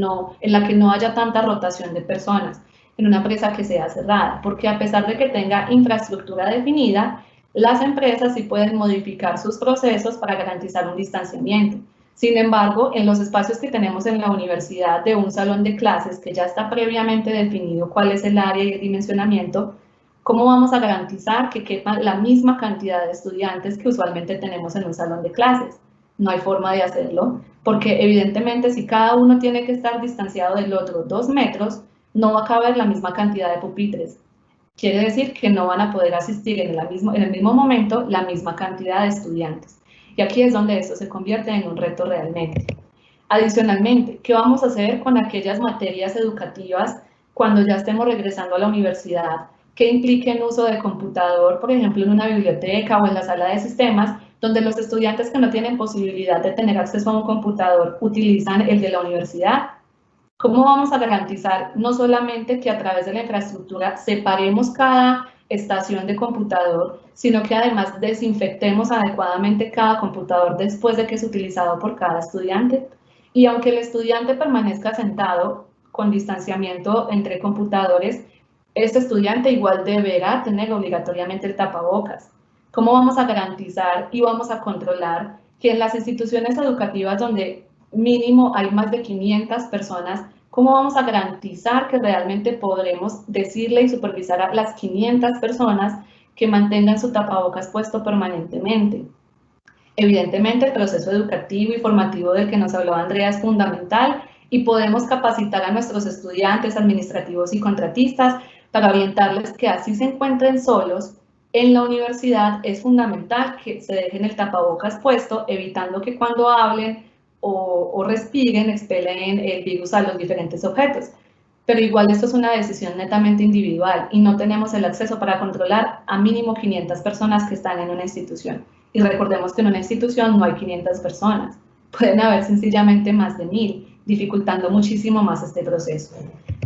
la que no haya tanta rotación de personas, en una empresa que sea cerrada, porque a pesar de que tenga infraestructura definida, las empresas sí pueden modificar sus procesos para garantizar un distanciamiento. Sin embargo, en los espacios que tenemos en la universidad de un salón de clases que ya está previamente definido cuál es el área y el dimensionamiento, ¿cómo vamos a garantizar que quepa la misma cantidad de estudiantes que usualmente tenemos en un salón de clases? No hay forma de hacerlo, porque evidentemente si cada uno tiene que estar distanciado del otro 2 metros, no va a caber la misma cantidad de pupitres. Quiere decir que no van a poder asistir en el mismo momento la misma cantidad de estudiantes. Y aquí es donde esto se convierte en un reto realmente. Adicionalmente, ¿qué vamos a hacer con aquellas materias educativas cuando ya estemos regresando a la universidad que impliquen uso de computador, por ejemplo, en una biblioteca o en la sala de sistemas, donde los estudiantes que no tienen posibilidad de tener acceso a un computador utilizan el de la universidad? ¿Cómo vamos a garantizar no solamente que a través de la infraestructura separemos cada estación de computador, sino que además desinfectemos adecuadamente cada computador después de que es utilizado por cada estudiante? Y aunque el estudiante permanezca sentado con distanciamiento entre computadores, este estudiante igual deberá tener obligatoriamente el tapabocas. ¿Cómo vamos a garantizar y vamos a controlar que en las instituciones educativas donde mínimo hay más de 500 personas, cómo vamos a garantizar que realmente podremos decirle y supervisar a las 500 personas que mantengan su tapabocas puesto permanentemente. Evidentemente, el proceso educativo y formativo del que nos habló Andrea es fundamental y podemos capacitar a nuestros estudiantes, administrativos y contratistas para orientarles que así se encuentren solos en la universidad. Es fundamental que se dejen el tapabocas puesto, evitando que cuando hablen o respiren expelen el virus a los diferentes objetos. Pero igual esto es una decisión netamente individual y no tenemos el acceso para controlar a mínimo 500 personas que están en una institución. Y recordemos que en una institución no hay 500 personas, pueden haber sencillamente más de 1000, dificultando muchísimo más este proceso.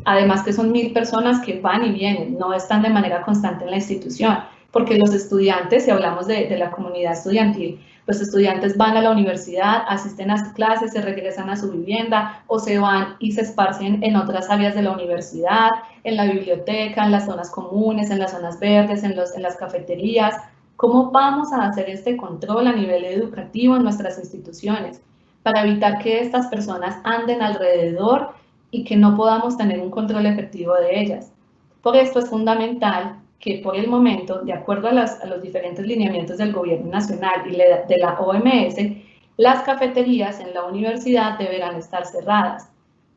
Además que son 1000 personas que van y vienen, no están de manera constante en la institución, porque los estudiantes, si hablamos de la comunidad estudiantil, los estudiantes van a la universidad, asisten a sus clases, se regresan a su vivienda o se van y se esparcen en otras áreas de la universidad, en la biblioteca, en las zonas comunes, en las zonas verdes, en las cafeterías. ¿Cómo vamos a hacer este control a nivel educativo en nuestras instituciones para evitar que estas personas anden alrededor y que no podamos tener un control efectivo de ellas? Por esto es fundamental que por el momento, de acuerdo a los diferentes lineamientos del gobierno nacional y de la OMS, las cafeterías en la universidad deberán estar cerradas.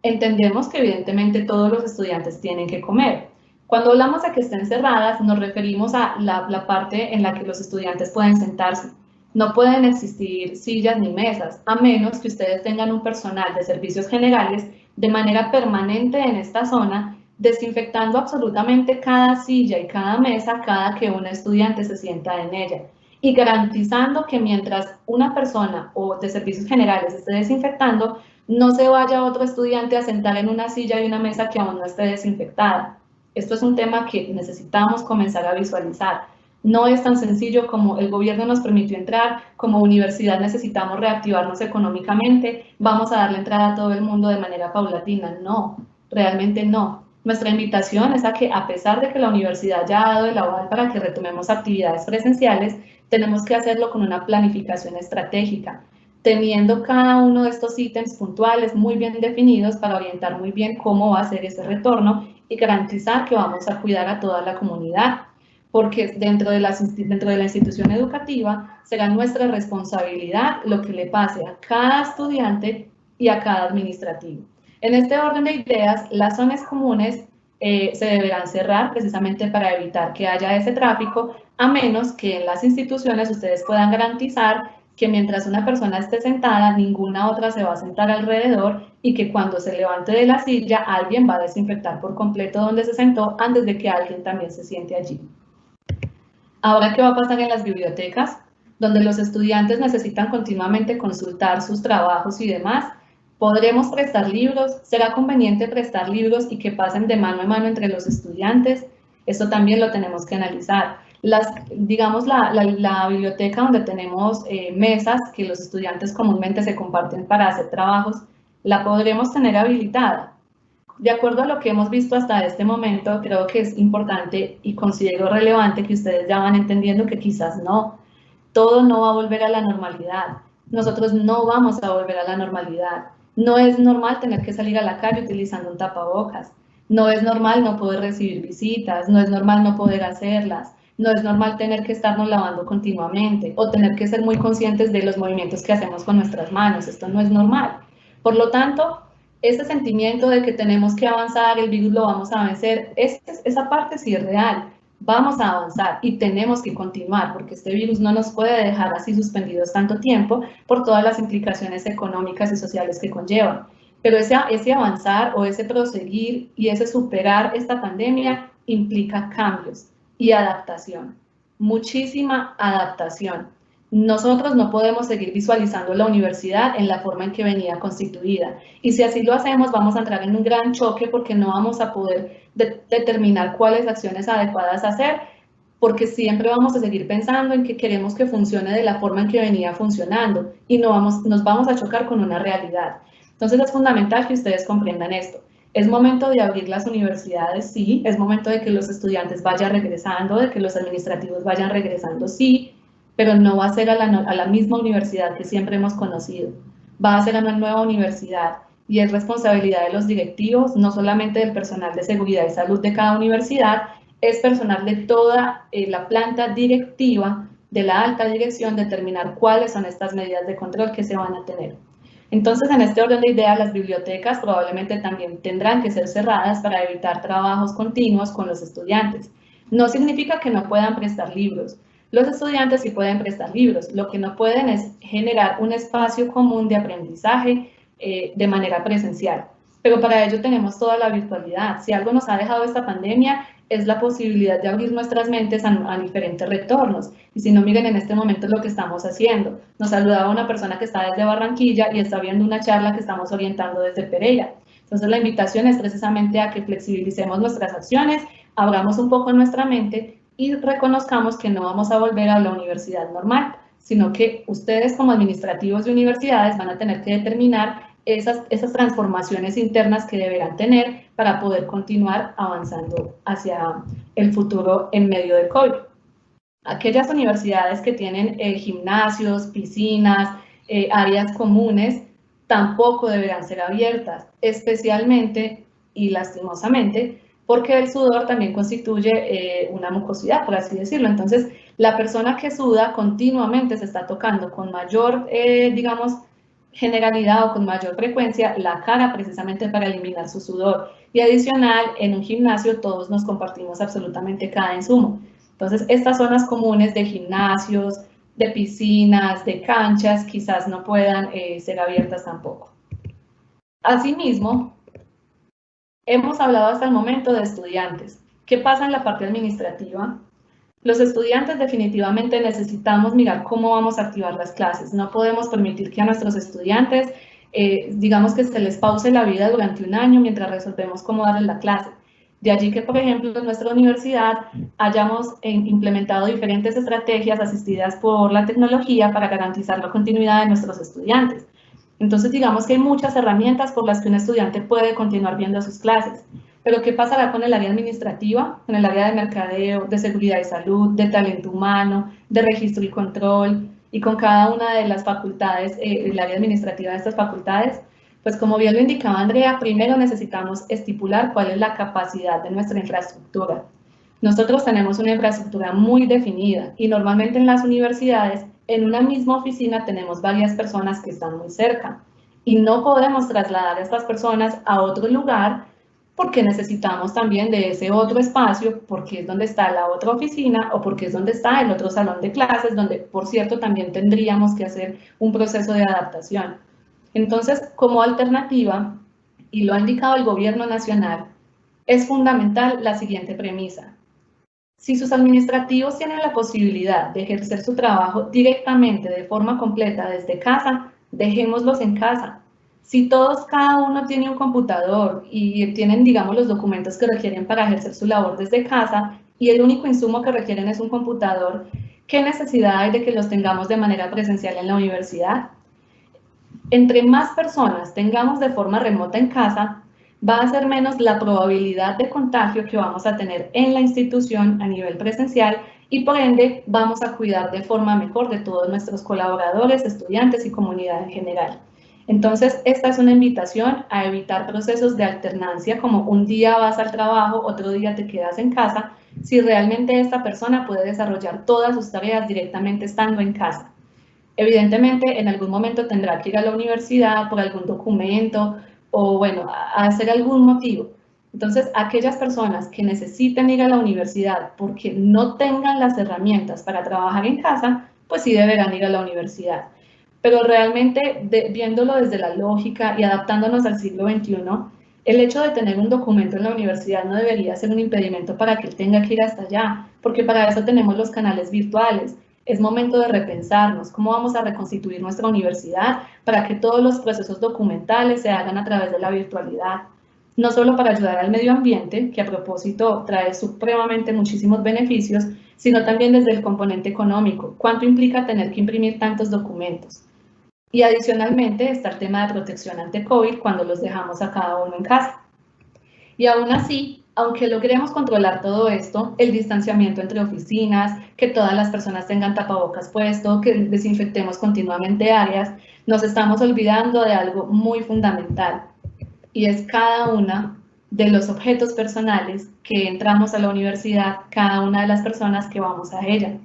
Entendemos que evidentemente todos los estudiantes tienen que comer. Cuando hablamos de que estén cerradas, nos referimos a la parte en la que los estudiantes pueden sentarse. No pueden existir sillas ni mesas, a menos que ustedes tengan un personal de servicios generales de manera permanente en esta zona, desinfectando absolutamente cada silla y cada mesa cada que un estudiante se sienta en ella y garantizando que mientras una persona o de servicios generales esté desinfectando, no se vaya otro estudiante a sentar en una silla y una mesa que aún no esté desinfectada. Esto es un tema que necesitamos comenzar a visualizar. No es tan sencillo como el gobierno nos permitió entrar, como universidad necesitamos reactivarnos económicamente, vamos a darle entrada a todo el mundo de manera paulatina. No, realmente no. Nuestra invitación es a que, a pesar de que la universidad ya ha dado el aval para que retomemos actividades presenciales, tenemos que hacerlo con una planificación estratégica, teniendo cada uno de estos ítems puntuales muy bien definidos para orientar muy bien cómo va a ser ese retorno y garantizar que vamos a cuidar a toda la comunidad, porque dentro de la institución educativa será nuestra responsabilidad lo que le pase a cada estudiante y a cada administrativo. En este orden de ideas, las zonas comunes se deberán cerrar precisamente para evitar que haya ese tráfico, a menos que en las instituciones ustedes puedan garantizar que mientras una persona esté sentada, ninguna otra se va a sentar alrededor y que cuando se levante de la silla, alguien va a desinfectar por completo donde se sentó antes de que alguien también se siente allí. Ahora, ¿qué va a pasar en las bibliotecas? Donde los estudiantes necesitan continuamente consultar sus trabajos y demás. ¿Podremos prestar libros? ¿Será conveniente prestar libros y que pasen de mano en mano entre los estudiantes? Esto también lo tenemos que analizar. Digamos, la biblioteca donde tenemos mesas que los estudiantes comúnmente se comparten para hacer trabajos, ¿la podremos tener habilitada? De acuerdo a lo que hemos visto hasta este momento, creo que es importante y considero relevante que ustedes ya van entendiendo que quizás no. Todo no va a volver a la normalidad. Nosotros no vamos a volver a la normalidad. No es normal tener que salir a la calle utilizando un tapabocas. No es normal no poder recibir visitas. No es normal no poder hacerlas. No es normal tener que estarnos lavando continuamente o tener que ser muy conscientes de los movimientos que hacemos con nuestras manos. Esto no es normal. Por lo tanto, ese sentimiento de que tenemos que avanzar, el virus lo vamos a vencer, esa parte sí es real. Vamos a avanzar y tenemos que continuar porque este virus no nos puede dejar así suspendidos tanto tiempo por todas las implicaciones económicas y sociales que conllevan. Pero ese avanzar o ese proseguir y ese superar esta pandemia implica cambios y adaptación, muchísima adaptación. Nosotros no podemos seguir visualizando la universidad en la forma en que venía constituida. Y si así lo hacemos, vamos a entrar en un gran choque porque no vamos a poder determinar cuáles acciones adecuadas hacer, porque siempre vamos a seguir pensando en que queremos que funcione de la forma en que venía funcionando y nos vamos a chocar con una realidad. Entonces es fundamental que ustedes comprendan esto. Es momento de abrir las universidades, sí. Es momento de que los estudiantes vayan regresando, de que los administrativos vayan regresando, sí. Pero no va a ser a la misma universidad que siempre hemos conocido. Va a ser a una nueva universidad y es responsabilidad de los directivos, no solamente del personal de seguridad y salud de cada universidad, es personal de toda la planta directiva, de la alta dirección, determinar cuáles son estas medidas de control que se van a tener. Entonces, en este orden de ideas, las bibliotecas probablemente también tendrán que ser cerradas para evitar trabajos continuos con los estudiantes. No significa que no puedan prestar libros. Los estudiantes sí pueden prestar libros. Lo que no pueden es generar un espacio común de aprendizaje de manera presencial. Pero para ello tenemos toda la virtualidad. Si algo nos ha dejado esta pandemia es la posibilidad de abrir nuestras mentes a diferentes retornos. Y si no, miren en este momento lo que estamos haciendo. Nos saludaba una persona que está desde Barranquilla y está viendo una charla que estamos orientando desde Pereira. Entonces la invitación es precisamente a que flexibilicemos nuestras acciones, abramos un poco nuestra mente y reconozcamos que no vamos a volver a la universidad normal, sino que ustedes como administrativos de universidades van a tener que determinar esas transformaciones internas que deberán tener para poder continuar avanzando hacia el futuro en medio del COVID. Aquellas universidades que tienen gimnasios, piscinas, áreas comunes, tampoco deberán ser abiertas, especialmente y lastimosamente, porque el sudor también constituye una mucosidad, por así decirlo. Entonces, la persona que suda continuamente se está tocando con mayor, digamos, generalidad o con mayor frecuencia la cara precisamente para eliminar su sudor. Y adicional, en un gimnasio todos nos compartimos absolutamente cada insumo. Entonces, estas zonas comunes de gimnasios, de piscinas, de canchas, quizás no puedan ser abiertas tampoco. Asimismo, hemos hablado hasta el momento de estudiantes. ¿Qué pasa en la parte administrativa? Los estudiantes definitivamente necesitamos mirar cómo vamos a activar las clases. No podemos permitir que a nuestros estudiantes, digamos que se les pause la vida durante un año mientras resolvemos cómo darles la clase. De allí que, por ejemplo, en nuestra universidad hayamos implementado diferentes estrategias asistidas por la tecnología para garantizar la continuidad de nuestros estudiantes. Entonces, digamos que hay muchas herramientas por las que un estudiante puede continuar viendo sus clases. Pero, ¿qué pasará con el área administrativa, con el área de mercadeo, de seguridad y salud, de talento humano, de registro y control, y con cada una de las facultades, el área administrativa de estas facultades? Pues como bien lo indicaba Andrea, primero necesitamos estipular cuál es la capacidad de nuestra infraestructura. Nosotros tenemos una infraestructura muy definida y normalmente en las universidades, en una misma oficina tenemos varias personas que están muy cerca y no podemos trasladar a estas personas a otro lugar porque necesitamos también de ese otro espacio, porque es donde está la otra oficina o porque es donde está el otro salón de clases, donde, por cierto, también tendríamos que hacer un proceso de adaptación. Entonces, como alternativa, y lo ha indicado el gobierno nacional, es fundamental la siguiente premisa. Si sus administrativos tienen la posibilidad de ejercer su trabajo directamente de forma completa desde casa, dejémoslos en casa. Si todos, cada uno tiene un computador y tienen, digamos, los documentos que requieren para ejercer su labor desde casa y el único insumo que requieren es un computador, ¿qué necesidad hay de que los tengamos de manera presencial en la universidad? Entre más personas tengamos de forma remota en casa, va a ser menos la probabilidad de contagio que vamos a tener en la institución a nivel presencial y por ende vamos a cuidar de forma mejor de todos nuestros colaboradores, estudiantes y comunidad en general. Entonces, esta es una invitación a evitar procesos de alternancia como un día vas al trabajo, otro día te quedas en casa, si realmente esta persona puede desarrollar todas sus tareas directamente estando en casa. Evidentemente, en algún momento tendrá que ir a la universidad por algún documento o, bueno, a hacer algún motivo. Entonces, aquellas personas que necesiten ir a la universidad porque no tengan las herramientas para trabajar en casa, pues sí deberán ir a la universidad. Pero realmente, viéndolo desde la lógica y adaptándonos al siglo XXI, el hecho de tener un documento en la universidad no debería ser un impedimento para que él tenga que ir hasta allá, porque para eso tenemos los canales virtuales. Es momento de repensarnos cómo vamos a reconstituir nuestra universidad para que todos los procesos documentales se hagan a través de la virtualidad. No solo para ayudar al medio ambiente, que a propósito trae supremamente muchísimos beneficios, sino también desde el componente económico. ¿Cuánto implica tener que imprimir tantos documentos? Y adicionalmente está el tema de protección ante COVID cuando los dejamos a cada uno en casa. Y aún así, aunque logremos controlar todo esto, el distanciamiento entre oficinas, que todas las personas tengan tapabocas puesto, que desinfectemos continuamente áreas, nos estamos olvidando de algo muy fundamental, y es cada una de los objetos personales que entramos a la universidad, cada una de las personas que vamos a ella.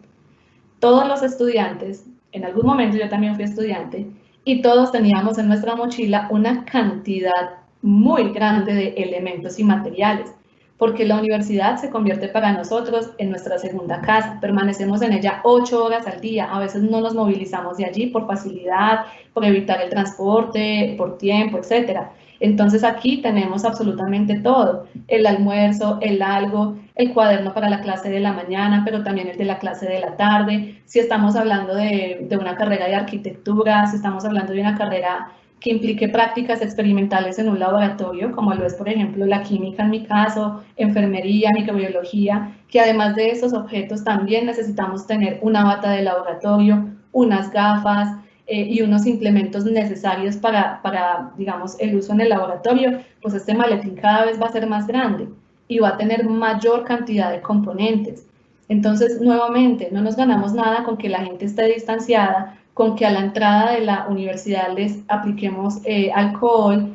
Todos los estudiantes, en algún momento yo también fui estudiante, y todos teníamos en nuestra mochila una cantidad muy grande de elementos y materiales, porque la universidad se convierte para nosotros en nuestra segunda casa. Permanecemos en ella 8 horas al día, a veces no nos movilizamos de allí por facilidad, por evitar el transporte, por tiempo, etc. Entonces aquí tenemos absolutamente todo, el almuerzo, el algo, el cuaderno para la clase de la mañana, pero también el de la clase de la tarde. Si estamos hablando de una carrera de arquitectura, si estamos hablando de una carrera que implique prácticas experimentales en un laboratorio, como lo es, por ejemplo, la química en mi caso, enfermería, microbiología, que además de esos objetos también necesitamos tener una bata de laboratorio, unas gafas y unos implementos necesarios para, digamos, el uso en el laboratorio, pues este maletín cada vez va a ser más grande y va a tener mayor cantidad de componentes. Entonces, nuevamente, no nos ganamos nada con que la gente esté distanciada, con que a la entrada de la universidad les apliquemos alcohol,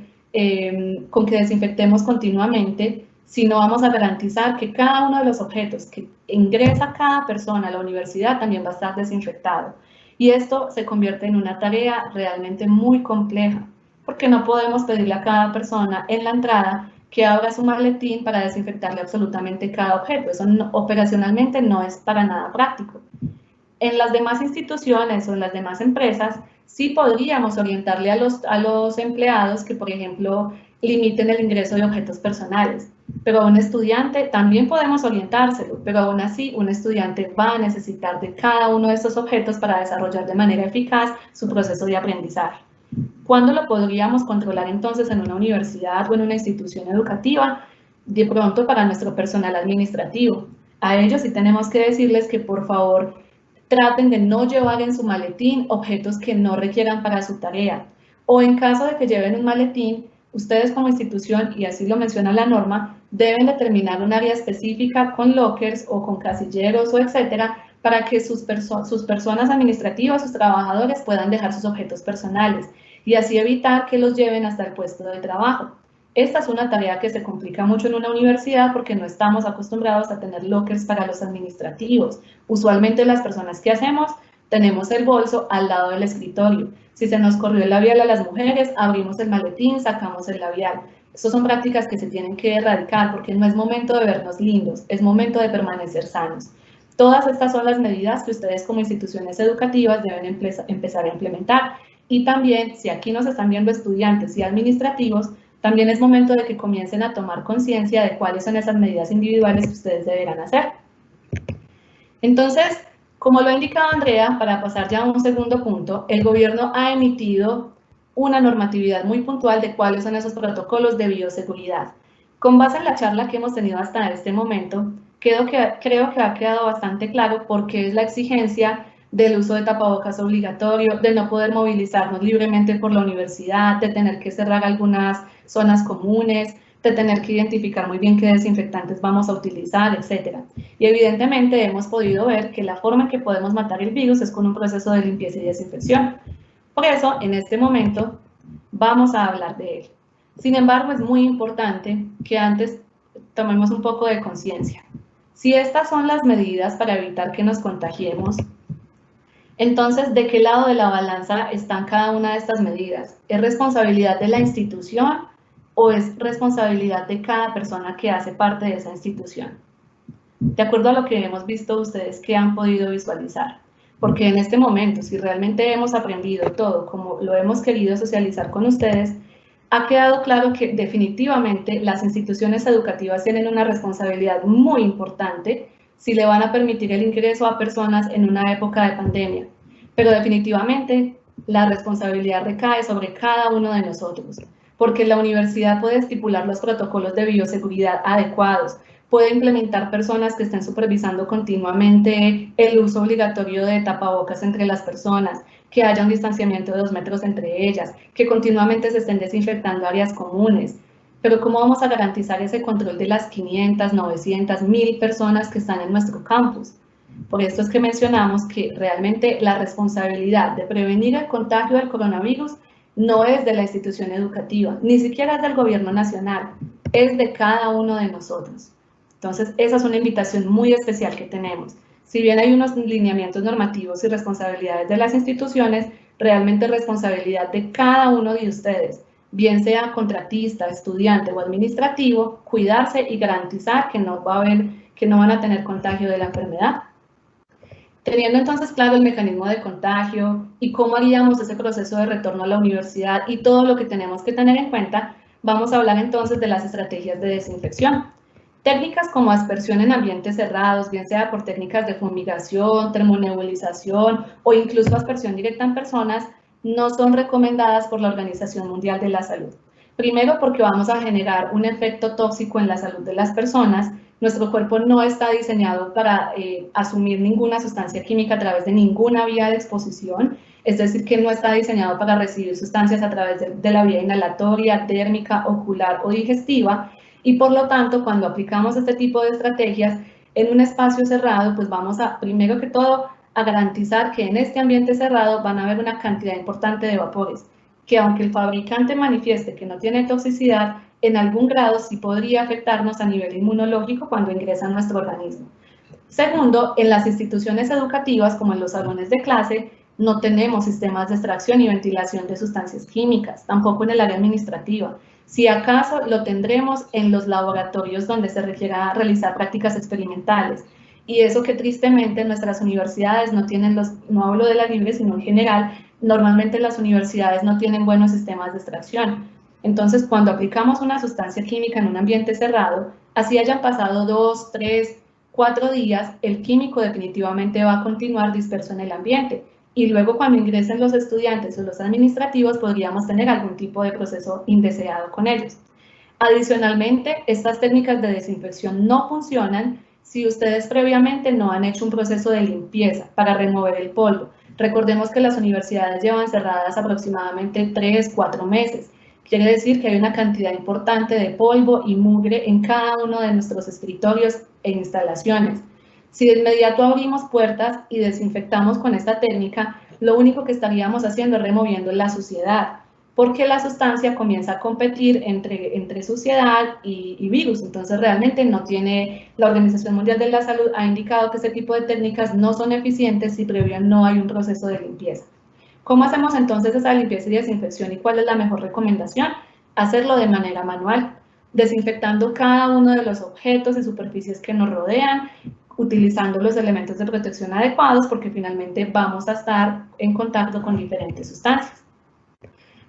con que desinfectemos continuamente, si no vamos a garantizar que cada uno de los objetos que ingresa cada persona a la universidad también va a estar desinfectado. Y esto se convierte en una tarea realmente muy compleja, porque no podemos pedirle a cada persona en la entrada que abra su maletín para desinfectarle absolutamente cada objeto. Eso no, operacionalmente no es para nada práctico. En las demás instituciones o en las demás empresas, sí podríamos orientarle a los empleados que, por ejemplo, limiten el ingreso de objetos personales. Pero a un estudiante también podemos orientárselo, pero aún así un estudiante va a necesitar de cada uno de estos objetos para desarrollar de manera eficaz su proceso de aprendizaje. ¿Cuándo lo podríamos controlar entonces en una universidad o en una institución educativa? De pronto para nuestro personal administrativo. A ellos sí tenemos que decirles que por favor traten de no llevar en su maletín objetos que no requieran para su tarea. O en caso de que lleven un maletín, ustedes como institución, y así lo menciona la norma, deben determinar un área específica con lockers o con casilleros o etcétera, para que sus personas administrativas, sus trabajadores puedan dejar sus objetos personales y así evitar que los lleven hasta el puesto de trabajo. Esta es una tarea que se complica mucho en una universidad porque no estamos acostumbrados a tener lockers para los administrativos. Usualmente las personas que hacemos tenemos el bolso al lado del escritorio. Si se nos corrió el labial a las mujeres, abrimos el maletín, sacamos el labial. Estas son prácticas que se tienen que erradicar porque no es momento de vernos lindos, es momento de permanecer sanos. Todas estas son las medidas que ustedes como instituciones educativas deben empezar a implementar. Y también, si aquí nos están viendo estudiantes y administrativos, también es momento de que comiencen a tomar conciencia de cuáles son esas medidas individuales que ustedes deberán hacer. Entonces, como lo ha indicado Andrea, para pasar ya a un segundo punto, el gobierno ha emitido una normatividad muy puntual de cuáles son esos protocolos de bioseguridad. Con base en la charla que hemos tenido hasta este momento, creo que ha quedado bastante claro por qué es la exigencia del uso de tapabocas obligatorio, de no poder movilizarnos libremente por la universidad, de tener que cerrar algunas zonas comunes, de tener que identificar muy bien qué desinfectantes vamos a utilizar, etc. Y evidentemente hemos podido ver que la forma en que podemos matar el virus es con un proceso de limpieza y desinfección. Por eso, en este momento, vamos a hablar de él. Sin embargo, es muy importante que antes tomemos un poco de conciencia. Si estas son las medidas para evitar que nos contagiemos, entonces, ¿de qué lado de la balanza están cada una de estas medidas? ¿Es responsabilidad de la institución o es responsabilidad de cada persona que hace parte de esa institución? De acuerdo a lo que hemos visto, ustedes que han podido visualizar. Porque en este momento, si realmente hemos aprendido todo como lo hemos querido socializar con ustedes, ha quedado claro que definitivamente las instituciones educativas tienen una responsabilidad muy importante si le van a permitir el ingreso a personas en una época de pandemia. Pero definitivamente la responsabilidad recae sobre cada uno de nosotros, porque la universidad puede estipular los protocolos de bioseguridad adecuados, puede implementar personas que estén supervisando continuamente el uso obligatorio de tapabocas entre las personas, que haya un distanciamiento de 2 metros entre ellas, que continuamente se estén desinfectando áreas comunes. Pero ¿cómo vamos a garantizar ese control de las 500, 900, 1000 personas que están en nuestro campus? Por esto es que mencionamos que realmente la responsabilidad de prevenir el contagio del coronavirus no es de la institución educativa, ni siquiera es del gobierno nacional, es de cada uno de nosotros. Entonces, esa es una invitación muy especial que tenemos. Si bien hay unos lineamientos normativos y responsabilidades de las instituciones, realmente es responsabilidad de cada uno de ustedes, bien sea contratista, estudiante o administrativo, cuidarse y garantizar que no van a tener contagio de la enfermedad. Teniendo entonces claro el mecanismo de contagio y cómo haríamos ese proceso de retorno a la universidad y todo lo que tenemos que tener en cuenta, vamos a hablar entonces de las estrategias de desinfección. Técnicas como aspersión en ambientes cerrados, bien sea por técnicas de fumigación, termonebulización o incluso aspersión directa en personas, no son recomendadas por la Organización Mundial de la Salud. Primero, porque vamos a generar un efecto tóxico en la salud de las personas. Nuestro cuerpo no está diseñado para asumir ninguna sustancia química a través de ninguna vía de exposición, es decir, que no está diseñado para recibir sustancias a través de la vía inhalatoria, térmica, ocular o digestiva, y por lo tanto, cuando aplicamos este tipo de estrategias en un espacio cerrado, pues vamos a, primero que todo, a garantizar que en este ambiente cerrado van a haber una cantidad importante de vapores, que aunque el fabricante manifieste que no tiene toxicidad, en algún grado sí podría afectarnos a nivel inmunológico cuando ingresa a nuestro organismo. Segundo, en las instituciones educativas, como en los salones de clase, no tenemos sistemas de extracción y ventilación de sustancias químicas, tampoco en el área administrativa. Si acaso lo tendremos en los laboratorios donde se requiera realizar prácticas experimentales. Y eso que tristemente nuestras universidades no tienen no hablo de la libre, sino en general, normalmente las universidades no tienen buenos sistemas de extracción. Entonces, cuando aplicamos una sustancia química en un ambiente cerrado, así hayan pasado 2, 3, 4 días, el químico definitivamente va a continuar disperso en el ambiente. Y luego cuando ingresen los estudiantes o los administrativos, podríamos tener algún tipo de proceso indeseado con ellos. Adicionalmente, estas técnicas de desinfección no funcionan si ustedes previamente no han hecho un proceso de limpieza para remover el polvo. Recordemos que las universidades llevan cerradas aproximadamente 3, 4 meses. Quiere decir que hay una cantidad importante de polvo y mugre en cada uno de nuestros escritorios e instalaciones. Si de inmediato abrimos puertas y desinfectamos con esta técnica, lo único que estaríamos haciendo es removiendo la suciedad, porque la sustancia comienza a competir entre suciedad y virus. Entonces realmente no tiene, la Organización Mundial de la Salud ha indicado que este tipo de técnicas no son eficientes si previo no hay un proceso de limpieza. ¿Cómo hacemos entonces esa limpieza y desinfección y cuál es la mejor recomendación? Hacerlo de manera manual, desinfectando cada uno de los objetos y superficies que nos rodean, utilizando los elementos de protección adecuados, porque finalmente vamos a estar en contacto con diferentes sustancias.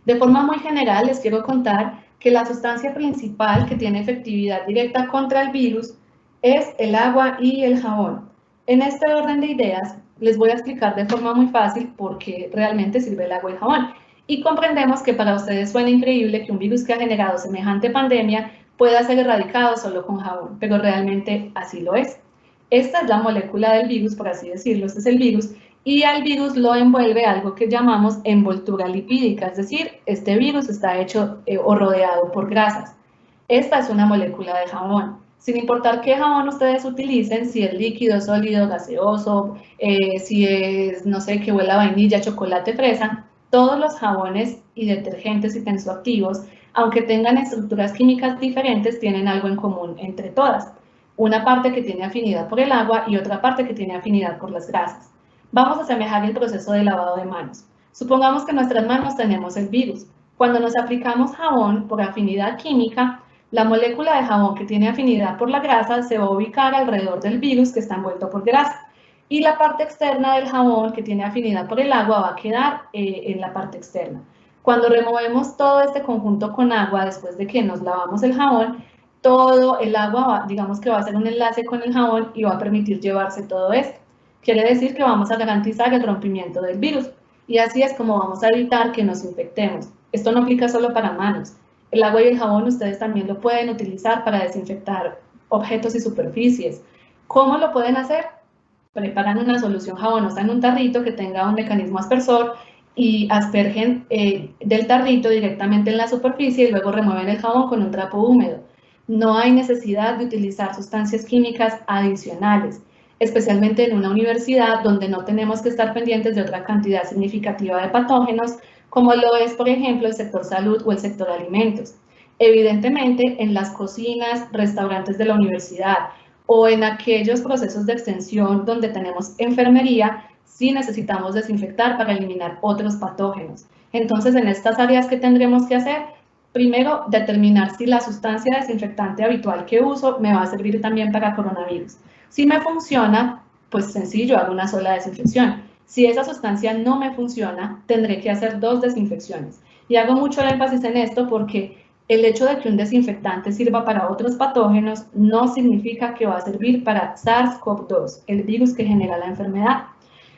De forma muy general, les quiero contar que la sustancia principal que tiene efectividad directa contra el virus es el agua y el jabón. En este orden de ideas, les voy a explicar de forma muy fácil por qué realmente sirve el agua y el jabón. Y comprendemos que para ustedes suena increíble que un virus que ha generado semejante pandemia pueda ser erradicado solo con jabón, pero realmente así lo es. Esta es la molécula del virus, por así decirlo, este es el virus, y al virus lo envuelve algo que llamamos envoltura lipídica, es decir, este virus está hecho o rodeado por grasas. Esta es una molécula de jabón. Sin importar qué jabón ustedes utilicen, si es líquido, sólido, gaseoso, si es, no sé, que huela a vainilla, chocolate, fresa, todos los jabones y detergentes y tensoactivos, aunque tengan estructuras químicas diferentes, tienen algo en común entre todas. Una parte que tiene afinidad por el agua y otra parte que tiene afinidad por las grasas. Vamos a asemejar el proceso de lavado de manos. Supongamos que en nuestras manos tenemos el virus. Cuando nos aplicamos jabón por afinidad química, la molécula de jabón que tiene afinidad por la grasa se va a ubicar alrededor del virus que está envuelto por grasa. Y la parte externa del jabón que tiene afinidad por el agua va a quedar en la parte externa. Cuando removemos todo este conjunto con agua, después de que nos lavamos el jabón, todo el agua, digamos que va a hacer un enlace con el jabón y va a permitir llevarse todo esto. Quiere decir que vamos a garantizar el rompimiento del virus. Y así es como vamos a evitar que nos infectemos. Esto no aplica solo para manos. El agua y el jabón ustedes también lo pueden utilizar para desinfectar objetos y superficies. ¿Cómo lo pueden hacer? Preparan una solución jabonosa en un tarrito que tenga un mecanismo aspersor y aspergen del tarrito directamente en la superficie y luego remueven el jabón con un trapo húmedo. No hay necesidad de utilizar sustancias químicas adicionales, especialmente en una universidad donde no tenemos que estar pendientes de otra cantidad significativa de patógenos, como lo es, por ejemplo, el sector salud o el sector alimentos. Evidentemente, en las cocinas, restaurantes de la universidad o en aquellos procesos de extensión donde tenemos enfermería, sí necesitamos desinfectar para eliminar otros patógenos. Entonces, en estas áreas, ¿qué tendremos que hacer? Primero, determinar si la sustancia desinfectante habitual que uso me va a servir también para coronavirus. Si me funciona, pues sencillo, hago una sola desinfección. Si esa sustancia no me funciona, tendré que hacer 2 desinfecciones. Y hago mucho énfasis en esto porque el hecho de que un desinfectante sirva para otros patógenos no significa que va a servir para SARS-CoV-2, el virus que genera la enfermedad.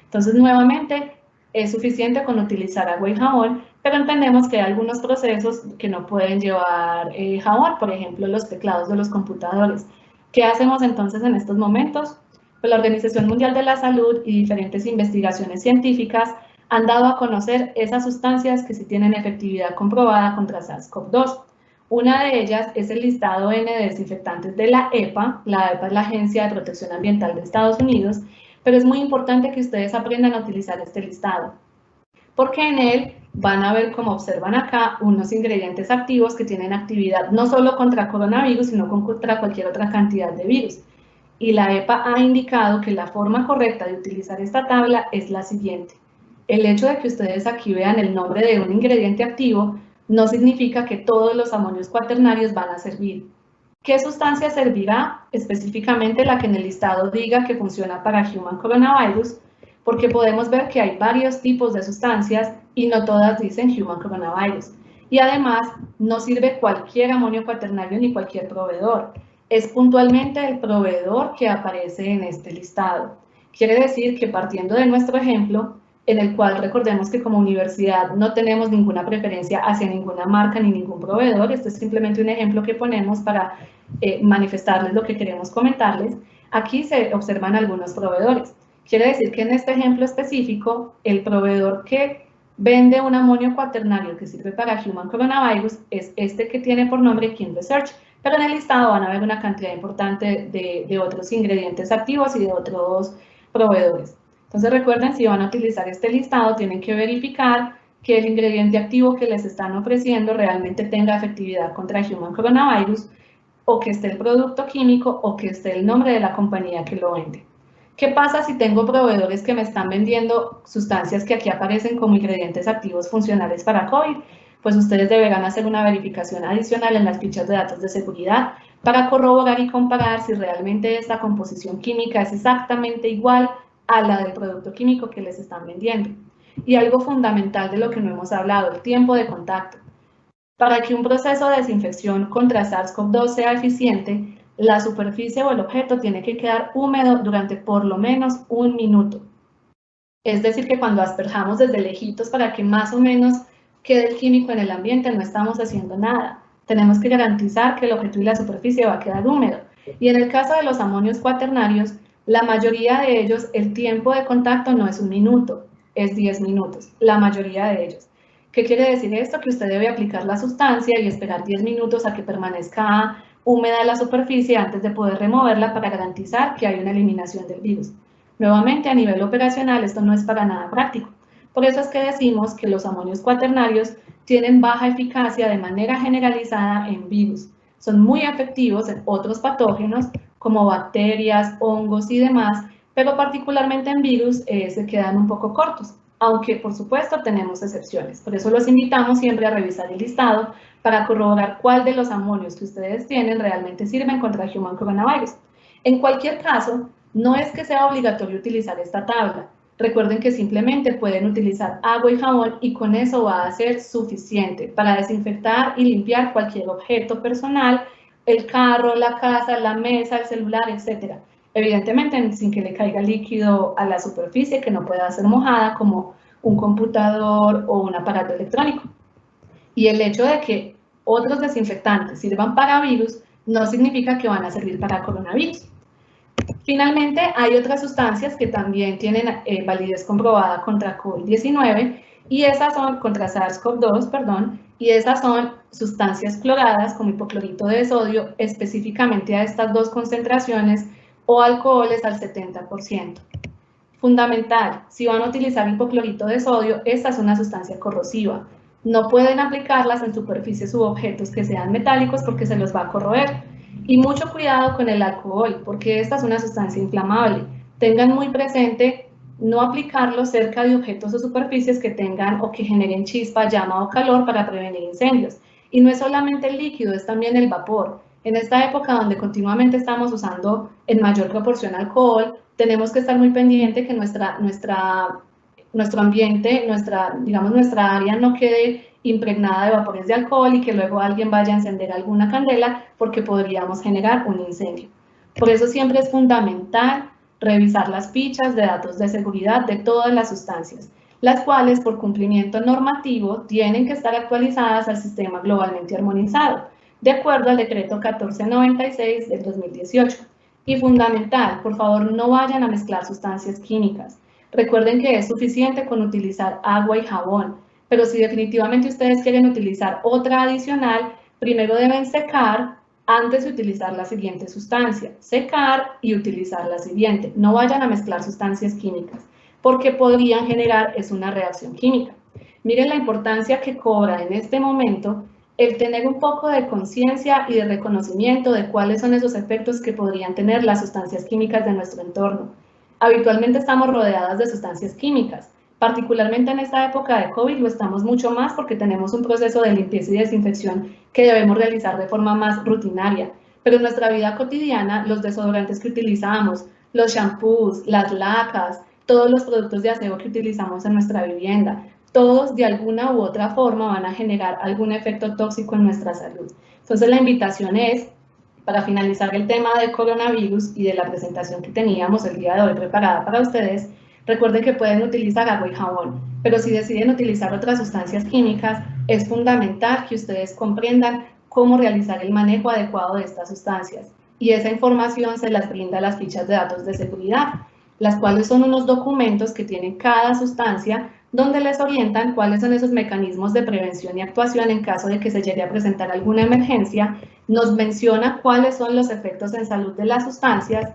Entonces, nuevamente, es suficiente con utilizar agua y jabón, pero entendemos que hay algunos procesos que no pueden llevar jabón, por ejemplo, los teclados de los computadores. ¿Qué hacemos entonces en estos momentos? Pues la Organización Mundial de la Salud y diferentes investigaciones científicas han dado a conocer esas sustancias que sí tienen efectividad comprobada contra SARS-CoV-2. Una de ellas es el listado N de desinfectantes de la EPA. La EPA es la Agencia de Protección Ambiental de Estados Unidos, pero es muy importante que ustedes aprendan a utilizar este listado, porque en él van a ver, como observan acá, unos ingredientes activos que tienen actividad no solo contra coronavirus, sino contra cualquier otra cantidad de virus. Y la EPA ha indicado que la forma correcta de utilizar esta tabla es la siguiente. El hecho de que ustedes aquí vean el nombre de un ingrediente activo no significa que todos los amonios cuaternarios van a servir. ¿Qué sustancia servirá? Específicamente la que en el listado diga que funciona para Human Coronavirus, porque podemos ver que hay varios tipos de sustancias y no todas dicen Human Coronavirus. Y además, no sirve cualquier amonio cuaternario ni cualquier proveedor. Es puntualmente el proveedor que aparece en este listado. Quiere decir que partiendo de nuestro ejemplo, en el cual recordemos que como universidad no tenemos ninguna preferencia hacia ninguna marca ni ningún proveedor, este es simplemente un ejemplo que ponemos para manifestarles lo que queremos comentarles. Aquí se observan algunos proveedores. Quiere decir que en este ejemplo específico, el proveedor que vende un amonio cuaternario que sirve para Human Coronavirus es este que tiene por nombre King Research, pero en el listado van a ver una cantidad importante de otros ingredientes activos y de otros proveedores. Entonces recuerden, si van a utilizar este listado, tienen que verificar que el ingrediente activo que les están ofreciendo realmente tenga efectividad contra Human Coronavirus, o que esté el producto químico, o que esté el nombre de la compañía que lo vende. ¿Qué pasa si tengo proveedores que me están vendiendo sustancias que aquí aparecen como ingredientes activos funcionales para COVID? Pues ustedes deberán hacer una verificación adicional en las fichas de datos de seguridad para corroborar y comparar si realmente esta composición química es exactamente igual a la del producto químico que les están vendiendo. Y algo fundamental de lo que no hemos hablado, el tiempo de contacto. Para que un proceso de desinfección contra SARS-CoV-2 sea eficiente, la superficie o el objeto tiene que quedar húmedo durante por lo menos 1 minuto. Es decir, que cuando asperjamos desde lejitos para que más o menos quede el químico en el ambiente, no estamos haciendo nada. Tenemos que garantizar que el objeto y la superficie va a quedar húmedo. Y en el caso de los amonios cuaternarios, la mayoría de ellos, el tiempo de contacto no es 1 minuto, es 10 minutos, la mayoría de ellos. ¿Qué quiere decir esto? Que usted debe aplicar la sustancia y esperar 10 minutos a que permanezca húmeda la superficie antes de poder removerla para garantizar que hay una eliminación del virus. Nuevamente, a nivel operacional, esto no es para nada práctico. Por eso es que decimos que los amonios cuaternarios tienen baja eficacia de manera generalizada en virus. Son muy efectivos en otros patógenos como bacterias, hongos y demás, pero particularmente en virus se quedan un poco cortos, aunque por supuesto tenemos excepciones. Por eso los invitamos siempre a revisar el listado para corroborar cuál de los amonios que ustedes tienen realmente sirven contra Human Coronavirus. En cualquier caso, no es que sea obligatorio utilizar esta tabla. Recuerden que simplemente pueden utilizar agua y jabón y con eso va a ser suficiente para desinfectar y limpiar cualquier objeto personal, el carro, la casa, la mesa, el celular, etc. Evidentemente sin que le caiga líquido a la superficie que no pueda ser mojada, como un computador o un aparato electrónico. Y el hecho de que otros desinfectantes sirvan para virus no significa que van a servir para coronavirus. Finalmente, hay otras sustancias que también tienen validez comprobada contra COVID-19 y esas son contra SARS-CoV-2, perdón, y esas son sustancias cloradas como hipoclorito de sodio, específicamente a estas 2 concentraciones, o alcoholes al 70%. Fundamental, si van a utilizar hipoclorito de sodio, esta es una sustancia corrosiva. No pueden aplicarlas en superficies u objetos que sean metálicos porque se los va a corroer. Y mucho cuidado con el alcohol, porque esta es una sustancia inflamable. Tengan muy presente no aplicarlo cerca de objetos o superficies que tengan o que generen chispa, llama o calor para prevenir incendios. Y no es solamente el líquido, es también el vapor. En esta época donde continuamente estamos usando en mayor proporción alcohol, tenemos que estar muy pendiente que nuestro ambiente, nuestra área no quede impregnada de vapores de alcohol y que luego alguien vaya a encender alguna candela porque podríamos generar un incendio. Por eso siempre es fundamental revisar las fichas de datos de seguridad de todas las sustancias, las cuales por cumplimiento normativo tienen que estar actualizadas al sistema globalmente armonizado, de acuerdo al decreto 1496 del 2018. Y fundamental, por favor no vayan a mezclar sustancias químicas. Recuerden que es suficiente con utilizar agua y jabón, pero si definitivamente ustedes quieren utilizar otra adicional, primero deben secar antes de utilizar la siguiente sustancia. Secar y utilizar la siguiente. No vayan a mezclar sustancias químicas, porque podrían generar una reacción química. Miren la importancia que cobra en este momento el tener un poco de conciencia y de reconocimiento de cuáles son esos efectos que podrían tener las sustancias químicas de nuestro entorno. Habitualmente estamos rodeadas de sustancias químicas, particularmente en esta época de COVID lo estamos mucho más porque tenemos un proceso de limpieza y desinfección que debemos realizar de forma más rutinaria, pero en nuestra vida cotidiana los desodorantes que utilizamos, los shampoos, las lacas, todos los productos de aseo que utilizamos en nuestra vivienda, todos de alguna u otra forma van a generar algún efecto tóxico en nuestra salud. Entonces la invitación es, para finalizar el tema del coronavirus y de la presentación que teníamos el día de hoy preparada para ustedes, recuerden que pueden utilizar agua y jabón, pero si deciden utilizar otras sustancias químicas, es fundamental que ustedes comprendan cómo realizar el manejo adecuado de estas sustancias. Y esa información se las brinda las fichas de datos de seguridad, las cuales son unos documentos que tienen cada sustancia donde les orientan cuáles son esos mecanismos de prevención y actuación en caso de que se llegue a presentar alguna emergencia, nos menciona cuáles son los efectos en salud de las sustancias,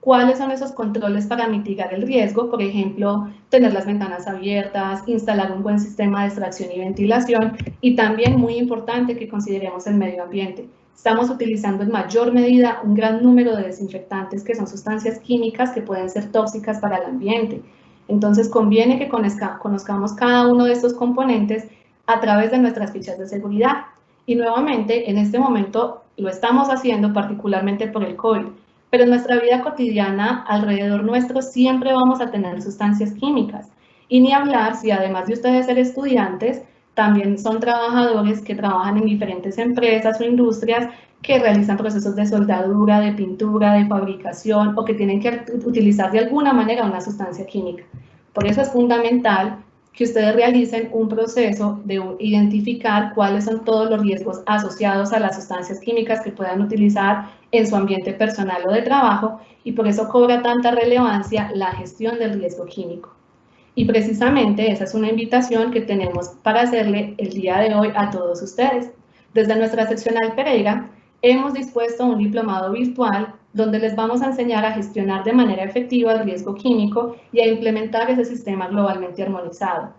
cuáles son esos controles para mitigar el riesgo, por ejemplo, tener las ventanas abiertas, instalar un buen sistema de extracción y ventilación, y también muy importante que consideremos el medio ambiente. Estamos utilizando en mayor medida un gran número de desinfectantes que son sustancias químicas que pueden ser tóxicas para el ambiente. Entonces conviene que conozcamos cada uno de estos componentes a través de nuestras fichas de seguridad. Y nuevamente, en este momento lo estamos haciendo particularmente por el COVID, pero en nuestra vida cotidiana, alrededor nuestro, siempre vamos a tener sustancias químicas. Y ni hablar si además de ustedes ser estudiantes, también son trabajadores que trabajan en diferentes empresas o industrias que realizan procesos de soldadura, de pintura, de fabricación o que tienen que utilizar de alguna manera una sustancia química. Por eso es fundamental que ustedes realicen un proceso de identificar cuáles son todos los riesgos asociados a las sustancias químicas que puedan utilizar en su ambiente personal o de trabajo, y por eso cobra tanta relevancia la gestión del riesgo químico. Y precisamente esa es una invitación que tenemos para hacerle el día de hoy a todos ustedes. Desde nuestra seccional Pereira hemos dispuesto un diplomado virtual donde les vamos a enseñar a gestionar de manera efectiva el riesgo químico y a implementar ese sistema globalmente armonizado.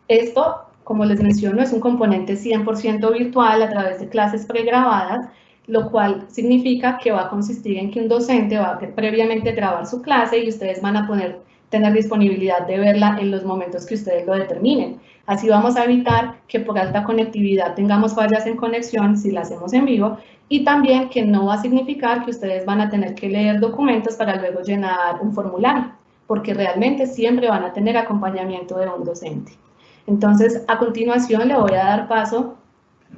Esto, como les menciono, es un componente 100% virtual a través de clases pregrabadas, lo cual significa que va a consistir en que un docente va a previamente grabar su clase y ustedes van a poder tener disponibilidad de verla en los momentos que ustedes lo determinen. Así vamos a evitar que por alta conectividad tengamos fallas en conexión si la hacemos en vivo, y también que no va a significar que ustedes van a tener que leer documentos para luego llenar un formulario, porque realmente siempre van a tener acompañamiento de un docente. Entonces, a continuación le voy a dar paso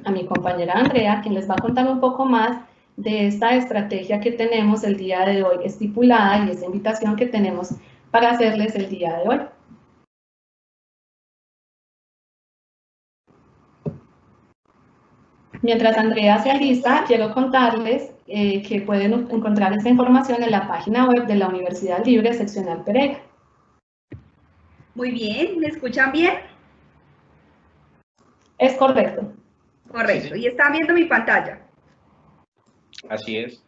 a mi compañera Andrea, quien les va a contar un poco más de esta estrategia que tenemos el día de hoy estipulada y esta invitación que tenemos para hacerles el día de hoy. Mientras Andrea se alista, quiero contarles que pueden encontrar esta información en la página web de la Universidad Libre Seccional Pereira. Muy bien, ¿me escuchan bien? Es correcto. Correcto, y están viendo mi pantalla. Así es.